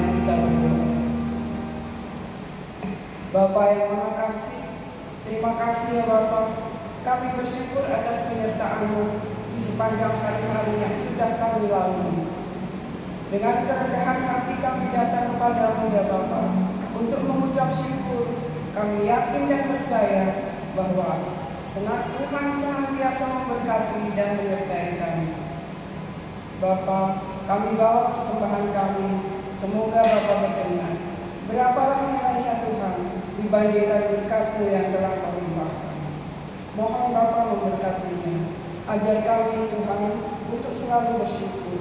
Mari kita berdoa. Bapa yang Maha Kasih, terima kasih ya Bapa. Kami bersyukur atas penyertaan-Mu di sepanjang hari-hari yang sudah kami lalui. Dengan kerendahan hati kami datang kepadamu ya Bapa, untuk mengucap syukur. Kami yakin dan percaya bahwa Tuhan senantiasa memberkati dan menyertai kami. Bapa, kami bawa persembahan kami, semoga Bapa berkenan. Berapalah nilainya Tuhan dibandingkan berkat-Mu yang telah Kau limpahkan. Mohon Bapa memberkatinya. Ajar kami Tuhan untuk selalu bersyukur.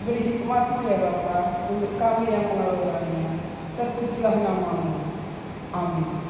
Beri hikmat-Mu ya Bapa untuk kami yang mengelolanya. Terpujilah nama-Mu. Amin.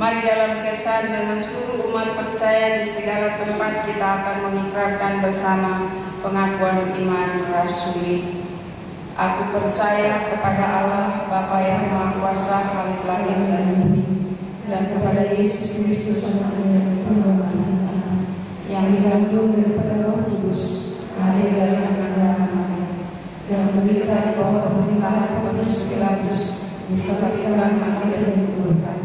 Mari dalam kesan dengan seluruh umat percaya di segala tempat kita akan mengikrarkan bersama pengakuan iman rasuli. Aku percaya kepada Allah Bapa yang Maha Kuasa langit dan bumi, dan kepada Yesus Kristus Anaknya yang tunggal Tuhan kita, yang dikandung daripada Roh Kudus, lahir dari Bunda Maria, yang menderita di bawah pemerintahan Pontius Pilatus, disalibkan, mati dan dikuburkan,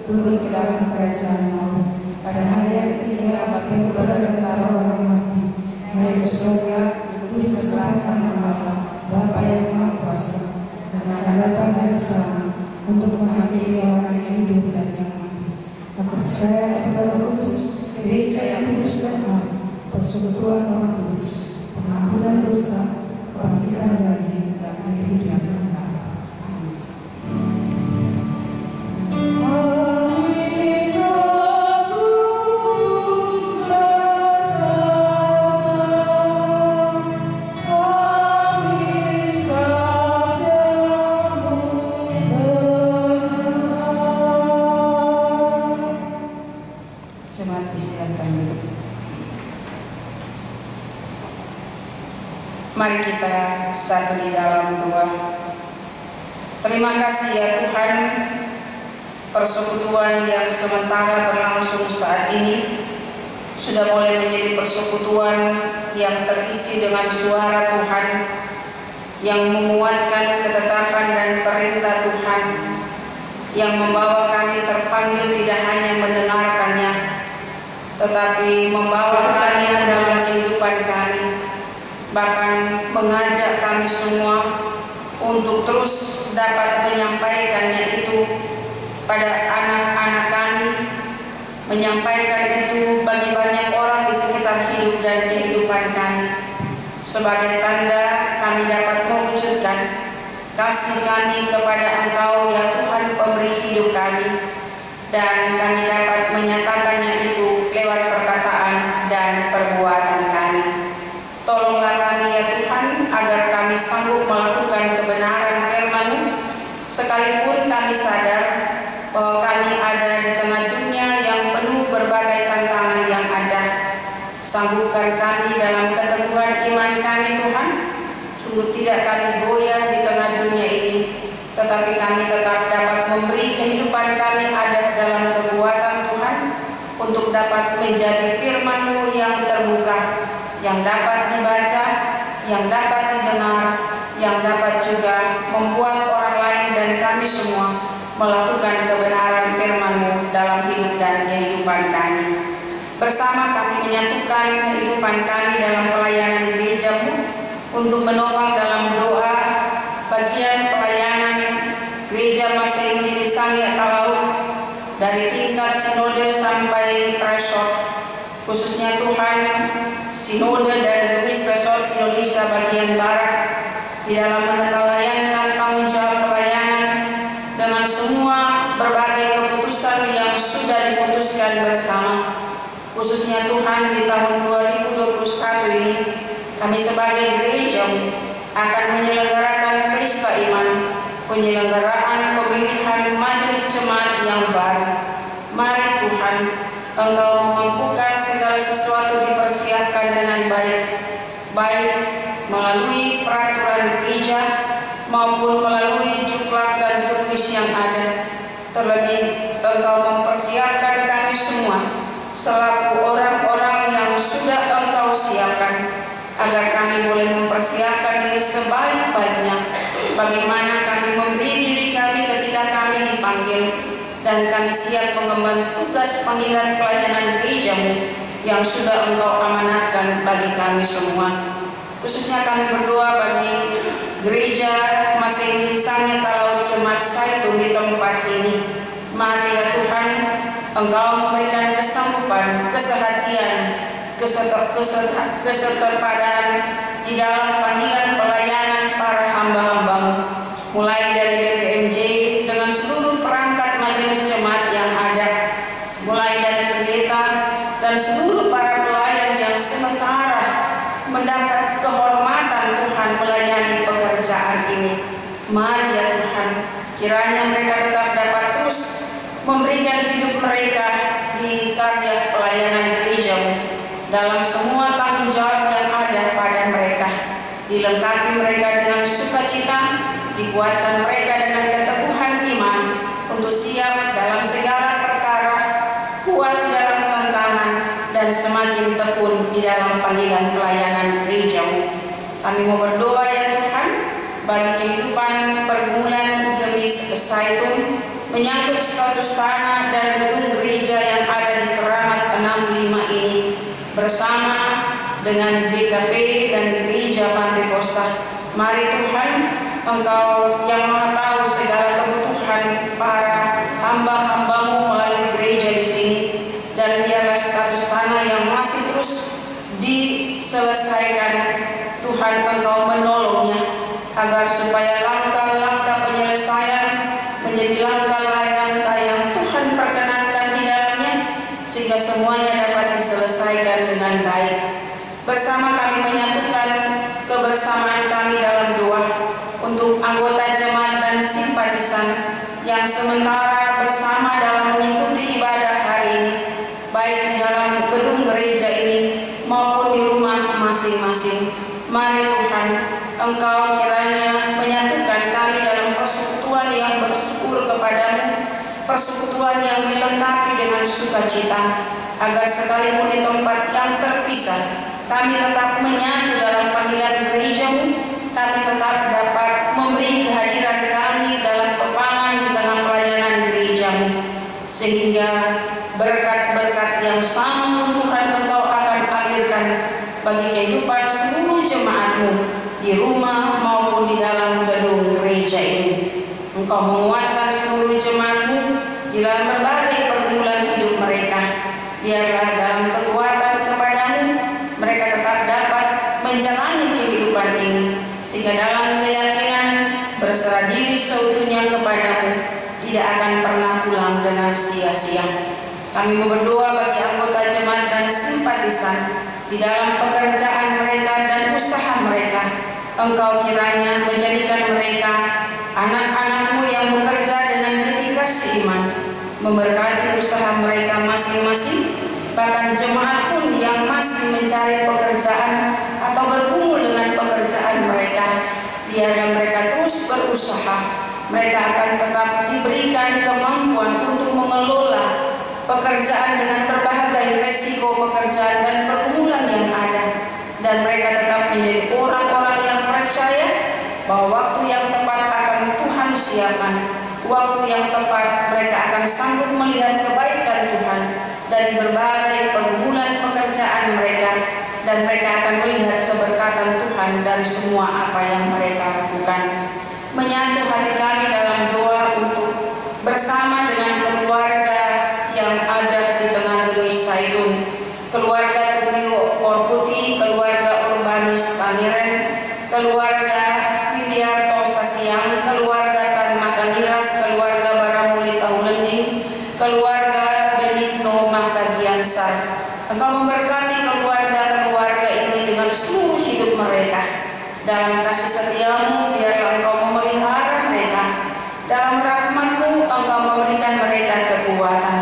turun ke dalam kerajaan maut. Pada hari yang ketiga, bangkit kepada antara orang mati, naik ke surga, duduk di sebelah kanan Allah, Bapa yang Maha Kuasa, dan akan datang dari sana untuk menghakimi orang yang hidup dan yang mati. Aku percaya kepada Roh Kudus, gereja yang kudus dan am, persekutuan Roh Kudus, pengampunan dosa, kebangkitan daging, dan hidup yang kekal. Mari kita satu di dalam doa. Terima kasih ya Tuhan, persekutuan yang sementara berlangsung saat ini sudah mulai menjadi persekutuan yang terisi dengan suara Tuhan, yang menguatkan ketetapan dan perintah Tuhan, yang membawa kami terpanggil tidak hanya mendengarkannya, tetapi membawakannya dalam kehidupan kami, bahkan mengajak kami semua untuk terus dapat menyampaikannya itu pada anak-anak kami, menyampaikan itu bagi banyak orang di sekitar hidup dan kehidupan kami. Sebagai tanda kami dapat mewujudkan kasih kami kepada Engkau ya Tuhan pemberi hidup kami, dan kami dapat menyatakannya itu lewat perkataan dan perbuatan kami. Tolonglah kami ya Tuhan agar kami sanggup melakukan kebenaran firman-Mu, sekalipun kami sadar bahwa kami ada di tengah dunia yang penuh berbagai tantangan yang ada. Sanggupkan kami dalam keteguhan iman kami Tuhan, sungguh tidak kami goyah di tengah dunia ini, tetapi kami tetap dapat memberi kehidupan kami ada dalam kekuatan Tuhan, untuk dapat menjadi firman-Mu yang terbuka, yang dapat dibaca, yang dapat didengar, yang dapat juga membuat orang lain dan kami semua melakukan kebenaran firman-Mu dalam hidup dan kehidupan kami. Bersama kami menyatukan kehidupan kami dalam pelayanan gereja-Mu, untuk menopang dalam doa bagian pelayanan Gereja Masehi di Sangya Talaut, dari tingkat sinode sampai resort, khususnya Tuhan, sinode dan gemis resort Indonesia bagian Barat di dalam menelayankan tanggung jawab pelayanan dengan semua berbagai keputusan yang sudah diputuskan bersama. Khususnya Tuhan, di tahun 2021 ini kami sebagai gereja akan menyelenggarakan pesta iman, penyelenggaraan pemilihan majelis jemaat yang baru. Mari Tuhan, Engkau memampukan segala sesuatu dipersiapkan dengan baik melalui peraturan gereja maupun melalui juklak dan juknis yang ada. Terlebih, Engkau mempersiapkan kami semua selaku orang-orang yang sudah Engkau siapkan, agar kami boleh mempersiapkan diri sebaik-baiknya bagaimana kami memberi diri kami ketika kami dipanggil, dan kami siap mengemban tugas panggilan pelayanan gereja-Mu yang sudah Engkau amanatkan bagi kami semua. Khususnya kami berdoa bagi gereja Masehi Sangya Talaut Jemaat Zaitun di tempat ini. Mari ya Tuhan, Engkau memberikan kesanggupan, kesehatian, kesetaraan di dalam panggilan pelayanan para hamba-hamba-Mu, mulai dari BPMJ dengan seluruh perangkat majelis jemaat yang ada, mulai dari pendeta dan seluruh para pelayan yang sementara mendapat kehormatan Tuhan melayani pekerjaan ini. Mari ya Tuhan, kiranya mereka tetap dapat terus memberikan hidup mereka di karya pelayanan gereja-Mu dalam semua tanggung jawab yang ada pada mereka. Dilengkapi mereka dengan sukacita, dikuatkan mereka dengan keteguhan iman untuk siap dalam segala perkara, kuat di dalam tantangan, dan semakin tekun di dalam panggilan pelayanan gereja-Mu. Kami mau berdoa ya Tuhan bagi kehidupan pergumulan Gemis Zaitun menyangkut status tanah dan gedung gereja yang ada di Keramat 65 ini, bersama dengan GKP dan Gereja Pantai Kosta. Mari Tuhan, Engkau yang Maha tahu segala kebutuhan para hamba-hamba-Mu melalui gereja di sini, dan biarlah status tanah yang masih terus diselesaikan, Tuhan Engkau menolongnya agar supaya langkah-langkah penyelesaian menjadi langkah-langkah yang Tuhan perkenankan di dalamnya, sehingga semuanya dapat diselesaikan dengan baik. Bersama kami menyatukan kebersamaan kami dalam doa untuk anggota jemaat dan simpatisan yang sementara bersama dalam mengikuti ibadah hari ini, baik di dalam gedung gereja ini maupun di rumah masing-masing. Mari Tuhan, Engkau kiranya menyatukan kami dalam persekutuan yang bersyukur kepadamu, persekutuan yang dilengkapi dengan sukacita, agar sekalipun di tempat yang terpisah, kami tetap menyatu dalam panggilan gereja-Mu, kami tetap dapat memberi kehadiran kami dalam topangan di tengah pelayanan gereja-Mu, sehingga berkat-berkat yang sama Tuhan Engkau akan alirkan bagi kehidupan seluruh jemaat-Mu di rumah maupun di dalam gedung gereja ini. Engkau menguatkan seluruh jemaat-Mu di dalam berbagai pergumulan hidup mereka. Biarlah dalam kekuatan kepadamu mereka tetap dapat menjalani kehidupan ini, sehingga dalam keyakinan berserah diri seutuhnya kepadamu tidak akan pernah pulang dengan sia-sia. Kami berdoa bagi anggota jemaat dan simpatisan di dalam pekerjaan mereka dan usaha mereka. Engkau kiranya menjadikan mereka anak-anak-Mu yang bekerja dengan dedikasi iman, memberkati usaha mereka masing-masing, bahkan jemaat pun yang masih mencari pekerjaan atau bergumul dengan pekerjaan mereka, biarlah mereka terus berusaha. Mereka akan tetap diberikan kemampuan untuk mengelola pekerjaan dengan berbagai resiko pekerjaan dan pergumulan yang ada, dan mereka tetap menjadi orang-orang yang percaya bahwa waktu yang tepat akan Tuhan siapkan. Waktu yang tepat mereka akan sanggup melihat kebaikan Tuhan dari berbagai pergumulan pekerjaan mereka, dan mereka akan melihat keberkatan Tuhan dari semua apa yang mereka lakukan. Menyatu hati kami dalam doa untuk bersama dengan keluarga yang ada di tengah Gemis Zaitun, keluarga Tugio Korputi, keluarga Urbanis Tangiren, keluarga Windiarto Sasiang, keluarga Tan Makangiras, keluarga Baramuli Taulending, keluarga Benigno Makagiansar. Engkau memberkati keluarga-keluarga ini dengan seluruh hidup mereka. Dalam kasih setiamu, biarlah engkau memelihara mereka. Dalam rahmat-Mu, engkau memberikan mereka kekuatan,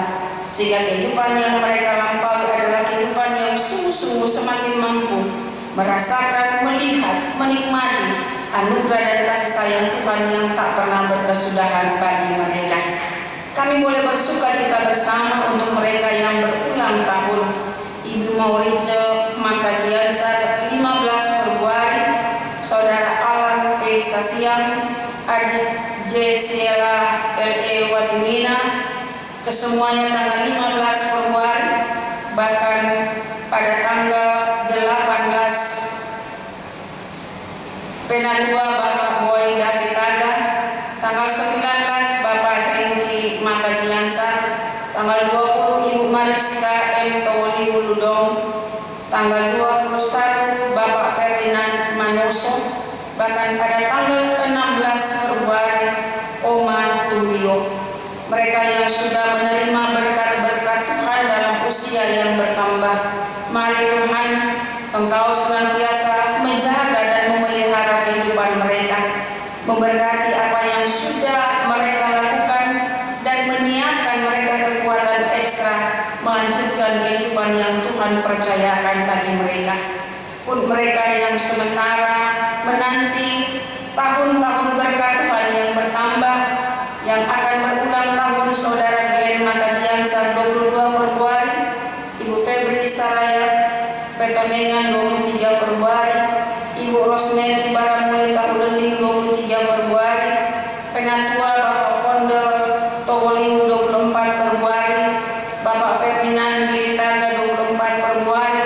sehingga kehidupan yang mereka lampaui adalah kehidupan yang sungguh-sungguh semakin mampu merasakan, melihat, menikmati anugerah dan kasih sayang Tuhan yang tak pernah berkesudahan bagi mereka. Kami boleh bersuka cita bersama untuk mereka yang berulang tahun. Ibu Maurice Makagiansar 15 Februari, Saudara Alan P. Sasiang, Adik J. Siela L.E. Watimina, kesemuanya tanggal 15 Februari, bahkan pada tanggal 18 Penatua Bapak Boy David Aga, tanggal 19 Bapak Hengki Makagiansar, tanggal 20 Ibu Mariska M. Toli Wuludong, tanggal 21 Bapak Ferdinand Manuso, bahkan pada tanggal 16 Februari Oma Tumbio. Mereka yang sudah menerima berkat-berkat Tuhan dalam usia yang bertambah, mari Tuhan, Engkau senantiasa menjaga dan memelihara kehidupan mereka, memberkati apa yang sudah mereka lakukan dan menyiapkan mereka kekuatan ekstra melanjutkan kehidupan yang Tuhan percayakan bagi mereka. Pun mereka yang sementara menanti tahun-tahun berkat Tuhan yang bertambah, yang akan berulang tahun, Saudara Glenn Makagiansar 22 Februari, Ibu Febri Saraya Petonengan 23 Februari, Ibu Rosmeti Baramuli Taulending 23 Februari, Penatua Bapak Fondel Towoliu 24 Februari, Bapak Ferdinand Bilitaga 24 Februari,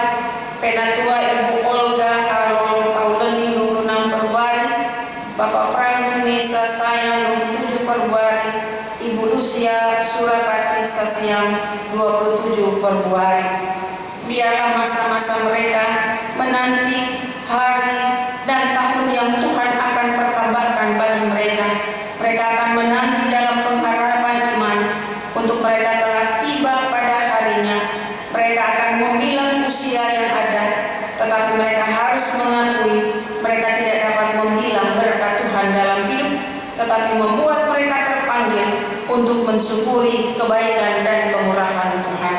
Penatua Ibu Olga Halol Taulending 26 Februari, Bapak Frank Nisa Sayang 27 Februari, Ibu Lucia Surapati Sasiang 27 Februari. Biarlah masa-masa mereka menanti hari dan tahun yang Tuhan akan pertambahkan bagi mereka. Mereka akan menanti dalam pengharapan iman untuk mereka telah tiba pada harinya. Mereka akan membilang usia yang ada, tetapi mereka harus mengakui mereka tidak dapat membilang berkat Tuhan dalam hidup, tetapi membuat mereka terpanggil untuk mensyukuri kebaikan dan kemurahan Tuhan.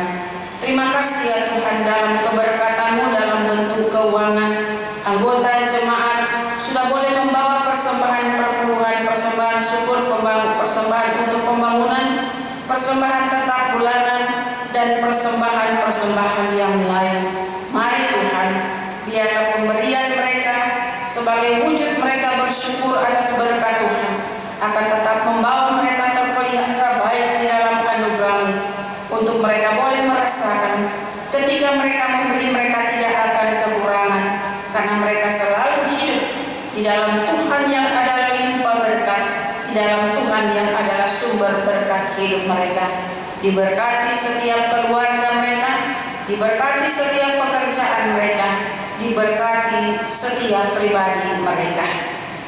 Terima kasih ya Tuhan dalam keberkatan-Mu dalam bentuk keuangan. Anggota jemaat sudah boleh membawa persembahan perpuluhan, persembahan syukur, persembahan untuk pembangunan, persembahan tetap bulanan, dan persembahan-persembahan yang lain. Mari Tuhan, biarlah pemberian mereka sebagai wujud mereka bersyukur atas berkat Tuhan akan tetap membawa mereka terpelihara baik di dalam anugerah-Mu, untuk mereka boleh merasakan ketika mereka memberi, mereka tidak akan kekurangan, karena mereka selalu hidup di dalam Tuhan yang adalah limpah berkat, di dalam Tuhan yang adalah sumber berkat hidup mereka. Diberkati setiap keluarga mereka, diberkati setiap pekerjaan mereka, diberkati setiap pribadi mereka.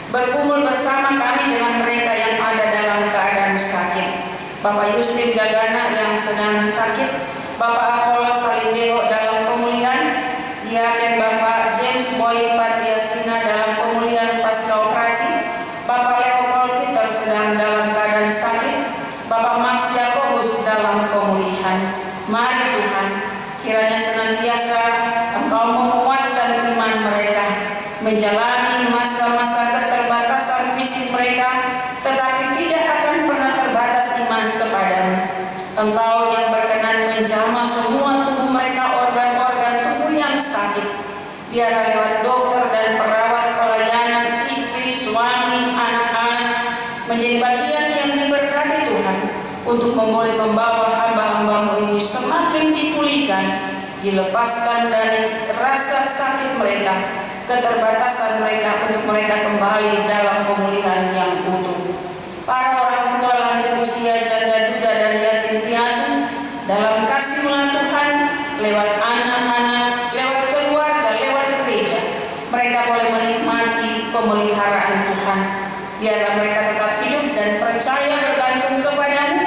Berkumpul bersama kami dengan mereka yang ada dalam keadaan sakit. Bapak Yustin Gagana yang sedang sakit, Bapak Apollo Salindeo dalam pemulihan, Diaken Bapak James Boy Patiasina dalam pemulihan pasca operasi, Bapak Leopold Peter sedang dalam keadaan sakit, Bapak Max Jacobus dalam pemulihan. Mari Tuhan, kiranya senantiasa Engkau menguatkan iman mereka, menjalani masa-masa keterbatasan fisik mereka, tetapi tidak akan pernah terbatas iman kepadamu. Engkau yang berkenan menjamah semua tubuh mereka, organ-organ tubuh yang sakit. Biarlah lewat dokter dan perawat, pelayanan, istri, suami, anak-anak, menjadi bagian yang diberkati Tuhan, untuk boleh membawa hamba-hamba-Mu ini semakin dipulihkan, dilepaskan dari rasa sakit mereka, keterbatasan mereka, untuk mereka kembali dalam pemulihan yang utuh. Para orang tua lanjut usia, janda duda dan yatim piatu, dalam kasih-Mu Tuhan, lewat anak-anak, lewat keluarga, lewat gereja, mereka boleh menikmati pemeliharaan Tuhan. Biarlah mereka tetap hidup dan percaya bergantung kepadamu,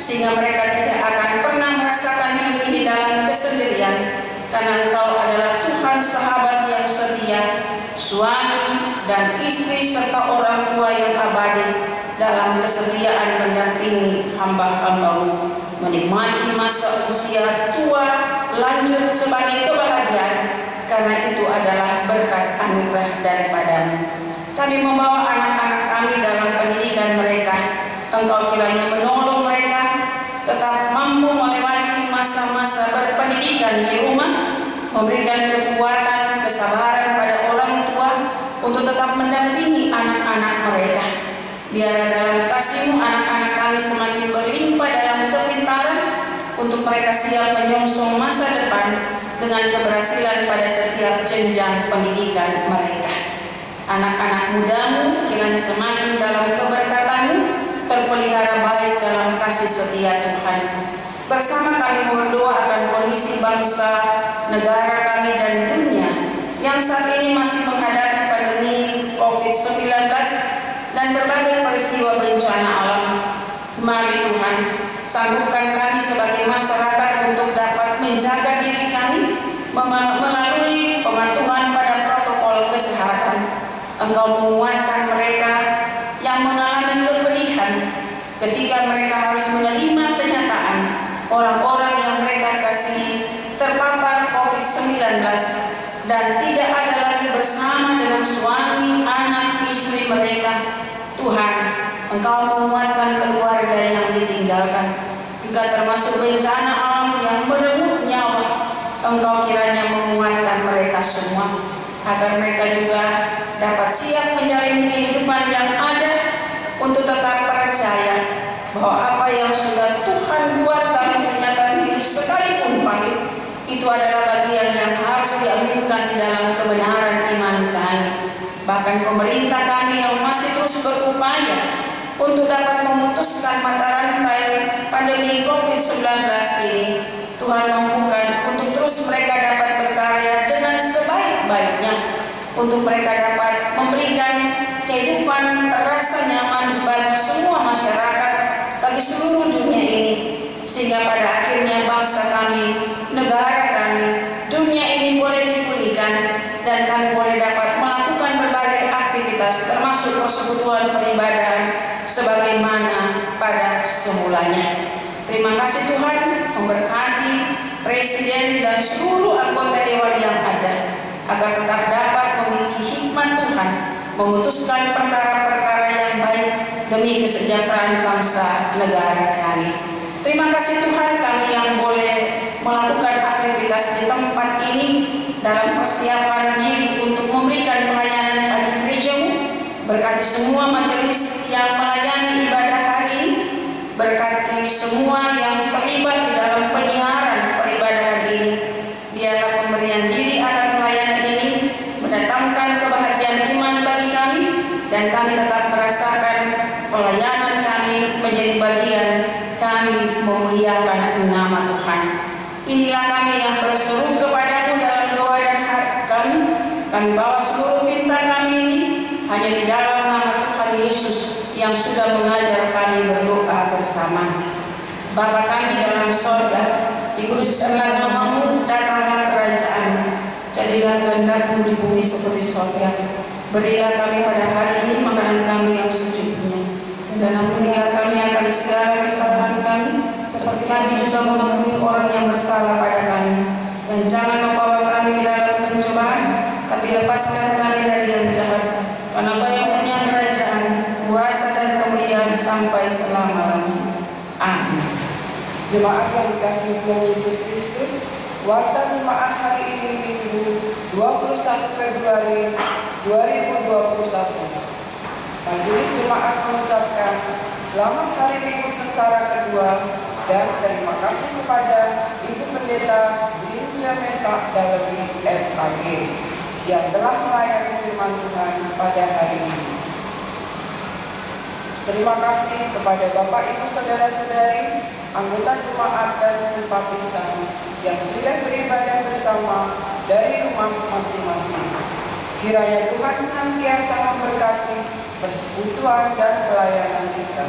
sehingga mereka tidak akan pernah merasakan hidup ini dalam kesendirian, karena Engkau adalah Tuhan sahabat yang setia, suami dan istri serta orang tua yang abadi dalam kesetiaan mendampingi hamba-hambamu, menikmati masa usia tua lanjut sebagai kebahagiaan, karena itu adalah berkat anugerah daripadamu. Kami membawa anak-anak kami dalam pendidikan mereka. Engkau kiranya menolong mereka tetap mampu melewati masa-masa berpendidikan di rumah, memberikan kekuatan, kesabaran pada orang tua untuk tetap mendampingi anak-anak mereka. Biarlah dalam kasih-Mu anak-anak kami semakin berlimpah dalam kepintaran untuk mereka siap menyongsong masa depan dengan keberhasilan pada setiap jenjang pendidikan mereka. Anak-anak mudamu kiranya semakin dalam keberkatan-Mu, terpelihara baik dalam kasih setia Tuhan. Bersama kami berdoa akan kondisi bangsa, negara kami dan dunia yang saat ini masih menghadapi pandemi COVID-19 dan berbagai peristiwa bencana alam. Mari Tuhan, sanggupkan kami sebagai masyarakat untuk dapat menjaga diri kami melalui pematuhan pada protokol kesehatan. Engkau menguatkan mereka yang mengalami kepedihan ketika mereka harus menerima kenyataan orang-orang yang mereka kasihi terpapar COVID-19 dan tidak ada lagi bersama dengan suami, anak, istri mereka. Tuhan, Engkau menguatkan keluarga yang ditinggalkan, juga termasuk bencana alam yang merenggut nyawa. Engkau kiranya menguatkan mereka semua, agar mereka juga dapat siap menjalani kehidupan yang ada untuk tetap percaya bahwa apa yang sudah Tuhan buat dalam kenyataan hidup sekalipun pahit, itu adalah bagian yang harus diaminkan di dalam kebenaran iman kami. Bahkan pemerintah kami yang masih terus berupaya untuk dapat memutuskan mata rantai pandemi COVID-19 ini, Tuhan mampukan untuk terus mereka dapat berkarya dengan sebaik-baiknya, untuk mereka dapat memberikan kehidupan terasa nyaman bagi semua masyarakat, bagi seluruh dunia ini, sehingga pada akhirnya bangsa kami, negara kami, dunia ini boleh dipulihkan dan kami boleh dapat melakukan berbagai aktivitas termasuk persekutuan peribadahan sebagaimana pada semulanya. Terima kasih Tuhan, memberkati Presiden dan seluruh anggota Dewan yang ada, agar tetap dapat memiliki hikmat Tuhan memutuskan perkara-perkara yang baik demi kesejahteraan bangsa negara kami. Terima kasih Tuhan, kami yang boleh melakukan aktivitas di tempat ini dalam persiapan diri untuk memberikan pelayanan bagi gereja-Mu. Berkati semua majelis yang melayani ibadah hari ini, berkati semua yang terlibat di dalam penyiaran peribadahan ini. Biarlah pemberian diri akan pelayanan ini mendatangkan kebahagiaan iman bagi kami, dan kami tetap merasakan pelayanan kami menjadi bagian kami memuliakan nama Tuhan. Inilah kami yang berseru kepadamu dalam doa dan harap kami. Kami bawa seluruh pinta kami ini hanya di dalam nama Tuhan Yesus yang sudah mengajar kami berdoa bersama. Bapa kami dalam sorga, dikuduskanlah nama-Mu, datanglah kerajaan-Mu, jadilah kehendak-Mu di bumi seperti sorga. Berilah kami pada hari ini makanan kami yang secukupnya, dan ampunilah kami akan segala kesalahan kami, seperti kami juga mengampuni orang yang bersalah pada kami. Dan jangan membawa kami ke dalam pencobaan, tapi lepaskan kami dari yang jahat. Karena Kau-Nya kerajaan, kuasa dan kemuliaan sampai selama-lamanya. Amin. Jemaat yang dikasihi Tuhan Yesus Kristus, warta jemaat hari ini Minggu 21 Februari 2021. Majelis jemaat mengucapkan selamat hari Minggu sengsara kedua dan terima kasih kepada Ibu Pendeta Drinja Mesak Dalebi SAG yang telah melayani firman Tuhan pada hari ini. Terima kasih kepada Bapak Ibu Saudara-saudari, anggota jemaat dan simpatisan yang sudah beribadah bersama dari rumah masing-masing. Kiranya Tuhan senantiasa memberkati persekutuan dan pelayanan kita.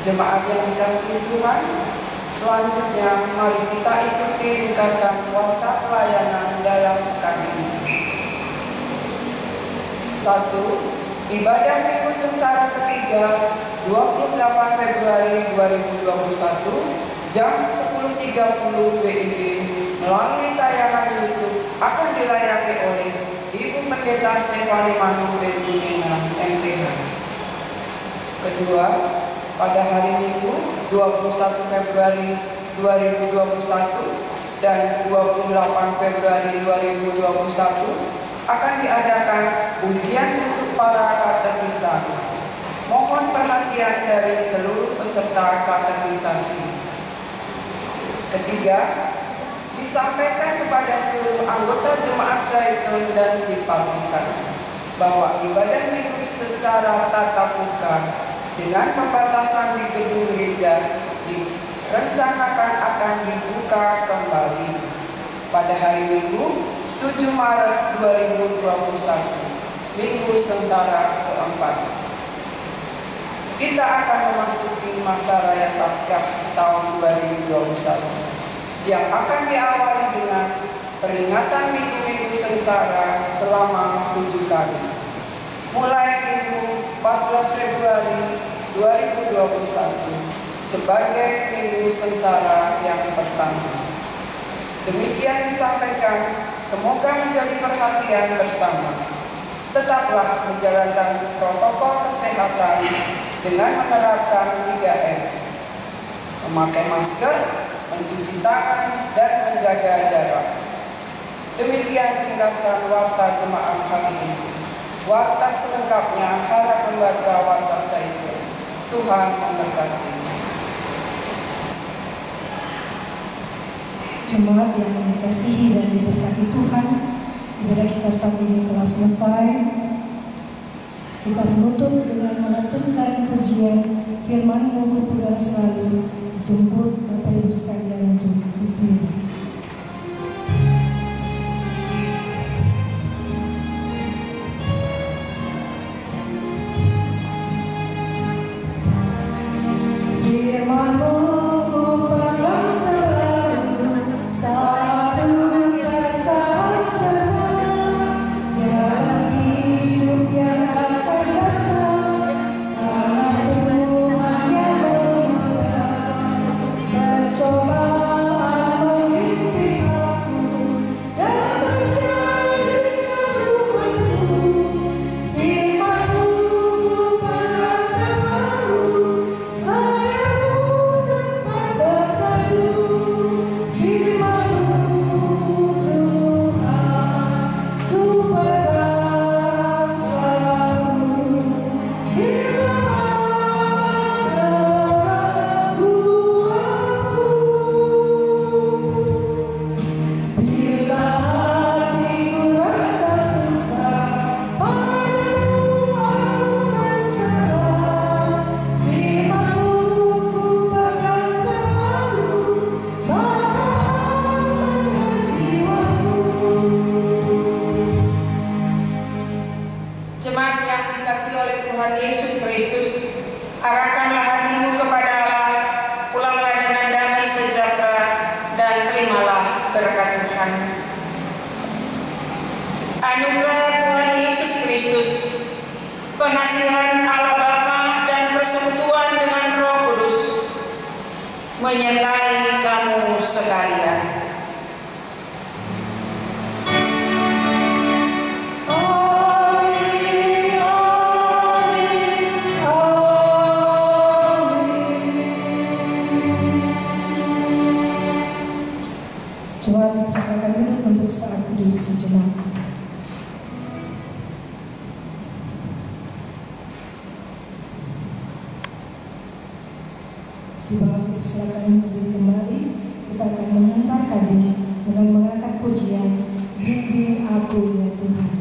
Jemaat yang dikasihi Tuhan, selanjutnya mari kita ikuti ringkasan warta pelayanan dalam pekan ini. 1. Ibadah Minggu Sengsara ketiga 28 Februari 2021 jam 10.30 WIB melalui tayangan YouTube akan dilayani oleh Ibu Pendeta Stefani Manung Bedunina MTH. Kedua, pada hari Minggu 21 Februari 2021 dan 28 Februari 2021 akan diadakan ujian untuk para katekisat. Mohon perhatian dari seluruh peserta katekisasi. Ketiga, disampaikan kepada seluruh anggota Jemaat Zaitun dan simpatisan bahwa ibadah minggu secara tatap muka dengan pembatasan di gedung gereja direncanakan akan dibuka kembali pada hari Minggu 7 Maret 2021, Minggu Sengsara keempat. Kita akan memasuki masa Raya Paskah tahun 2021 yang akan diawali dengan peringatan minggu-minggu sengsara selama 7 kali. Mulai Minggu 14 Februari 2021 sebagai Minggu Sengsara yang pertama. Demikian disampaikan, semoga menjadi perhatian bersama. Tetaplah menjalankan protokol kesehatan dengan menerapkan 3M. Memakai masker, mencuci tangan, dan menjaga jarak. Demikian ringkasan warta jemaat hari ini. Warta selengkapnya harap membaca warta Zaitun. Tuhan memberkati. Jemaat yang dikasihi dan diberkati Tuhan, ibadah kita saat ini telah selesai. Kita menutup dengan melantunkan pujian firman-Mu ku pegang selalu, dijemput Bapak Ibu sekalian untuk berdiri. Firman-Mu ku pegang selalu, satu kesahat senang, jalan hidup yang akan datang, karena Tuhan yang memegang. Percobaan menghimpit aku dan menjadikan lupaku. Firman-Mu ku pegang selalu, sayangmu tempat berteduh. Firman-Mu Tuhan ku pegang selalu, hilang keraguanku. Bila hatiku rasa susah, padamu aku berserah. Firman-Mu ku pegang selalu, maka amanlah jiwaku. Jemaat yang dikasihi oleh Tuhan Yesus Kristus, arahkanlah hatimu kepada Allah, pulanglah dengan damai sejahtera, dan terimalah berkat Tuhan. Anugerah Tuhan Yesus Kristus, pengasihan Allah Bapa dan persekutuan dengan Roh Kudus menyertai kamu sekalian. Amin, amin, amin. Jemaat silakan duduk untuk saat teduh sejenak. Jemaat silakan berdiri kembali. Kita akan menghantar kadin dengan mengangkat pujian, bimbing aku ya Tuhan.